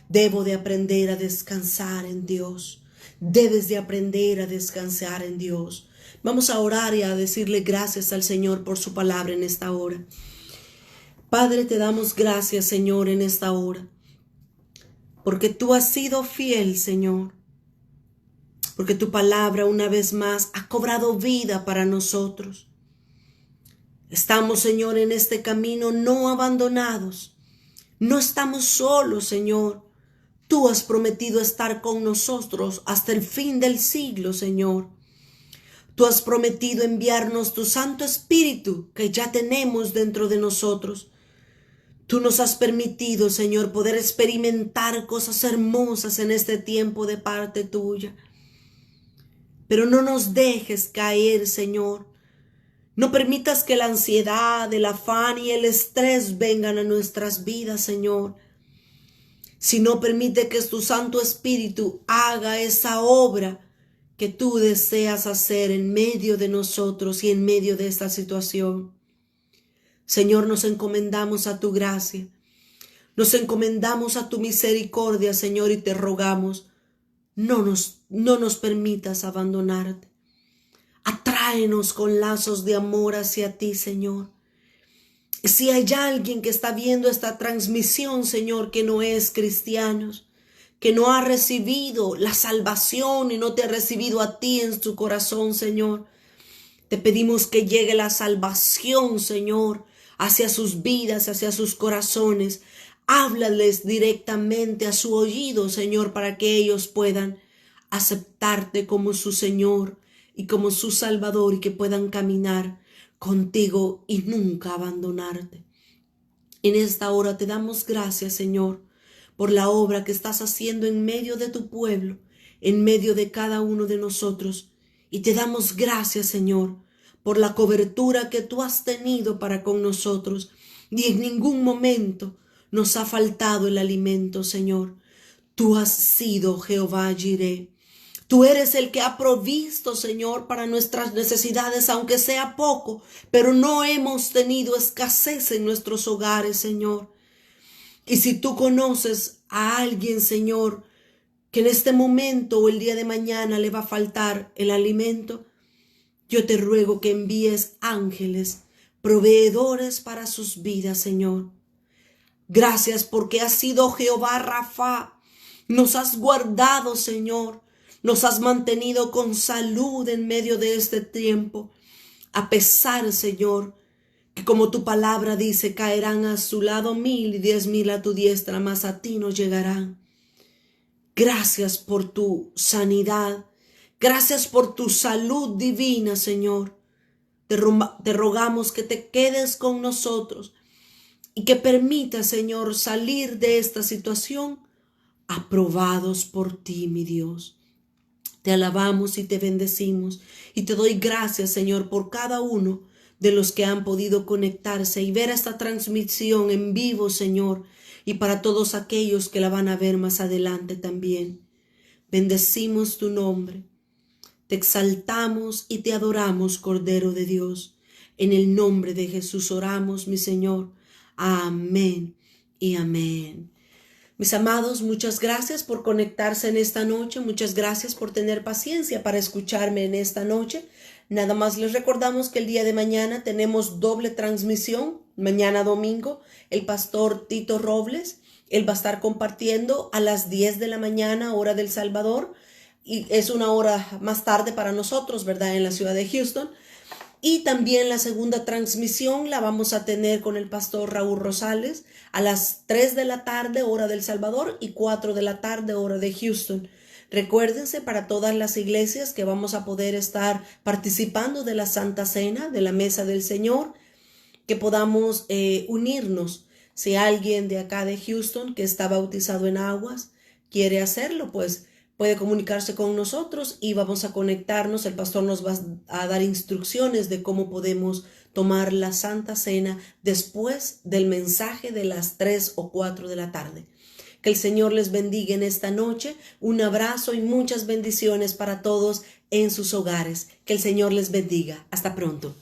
Debo de aprender a descansar en Dios. Debes de aprender a descansar en Dios. Vamos a orar y a decirle gracias al Señor por su palabra en esta hora. Padre, te damos gracias, Señor, en esta hora, porque tú has sido fiel, Señor, porque tu palabra una vez más ha cobrado vida para nosotros. Estamos, Señor, en este camino no abandonados, no estamos solos, Señor. Tú has prometido estar con nosotros hasta el fin del siglo, Señor. Tú has prometido enviarnos tu Santo Espíritu que ya tenemos dentro de nosotros. Tú nos has permitido, Señor, poder experimentar cosas hermosas en este tiempo de parte tuya. Pero no nos dejes caer, Señor. No permitas que la ansiedad, el afán y el estrés vengan a nuestras vidas, Señor. Sino permite que tu Santo Espíritu haga esa obra que tú deseas hacer en medio de nosotros y en medio de esta situación. Señor, nos encomendamos a tu gracia. Nos encomendamos a tu misericordia, Señor, y te rogamos, no nos permitas abandonarte. Atráenos con lazos de amor hacia ti, Señor. Si hay alguien que está viendo esta transmisión, Señor, que no es cristiano, que no ha recibido la salvación y no te ha recibido a ti en su corazón, Señor, te pedimos que llegue la salvación, Señor, hacia sus vidas, hacia sus corazones. Háblales directamente a su oído, Señor, para que ellos puedan aceptarte como su Señor y como su Salvador y que puedan caminar contigo y nunca abandonarte. En esta hora te damos gracias, Señor, por la obra que estás haciendo en medio de tu pueblo, en medio de cada uno de nosotros. Y te damos gracias, Señor, por la cobertura que tú has tenido para con nosotros. Y en ningún momento nos ha faltado el alimento, Señor. Tú has sido Jehová Jireh. Tú eres el que ha provisto, Señor, para nuestras necesidades, aunque sea poco, pero no hemos tenido escasez en nuestros hogares, Señor. Y si tú conoces a alguien, Señor, que en este momento o el día de mañana le va a faltar el alimento, yo te ruego que envíes ángeles, proveedores para sus vidas, Señor. Gracias porque has sido Jehová Rafa. Nos has guardado, Señor. Nos has mantenido con salud en medio de este tiempo. A pesar, Señor, que como tu palabra dice, caerán a su lado 1000 y 10,000 a tu diestra, mas a ti no llegarán. Gracias por tu sanidad. Gracias por tu salud divina, Señor. Te rogamos que te quedes con nosotros y que permita, Señor, salir de esta situación aprobados por ti, mi Dios. Te alabamos y te bendecimos y te doy gracias, Señor, por cada uno de los que han podido conectarse y ver esta transmisión en vivo, Señor, y para todos aquellos que la van a ver más adelante también. Bendecimos tu nombre. Te exaltamos y te adoramos, Cordero de Dios. En el nombre de Jesús oramos, mi Señor. Amén y amén. Mis amados, muchas gracias por conectarse en esta noche. Muchas gracias por tener paciencia para escucharme en esta noche. Nada más les recordamos que el día de mañana tenemos doble transmisión. Mañana domingo, el pastor Tito Robles, él va a estar compartiendo a las 10 de la mañana, hora del Salvador. Y es una hora más tarde para nosotros, ¿verdad? En la ciudad de Houston. Y también la segunda transmisión la vamos a tener con el pastor Raúl Rosales a las 3 de la tarde, hora del Salvador, y 4 de la tarde, hora de Houston. Recuérdense para todas las iglesias que vamos a poder estar participando de la Santa Cena, de la Mesa del Señor, que podamos unirnos. Si alguien de acá de Houston que está bautizado en aguas quiere hacerlo, pues puede comunicarse con nosotros y vamos a conectarnos. El pastor nos va a dar instrucciones de cómo podemos tomar la Santa Cena después del mensaje de las 3 o 4 de la tarde. Que el Señor les bendiga en esta noche. Un abrazo y muchas bendiciones para todos en sus hogares. Que el Señor les bendiga. Hasta pronto.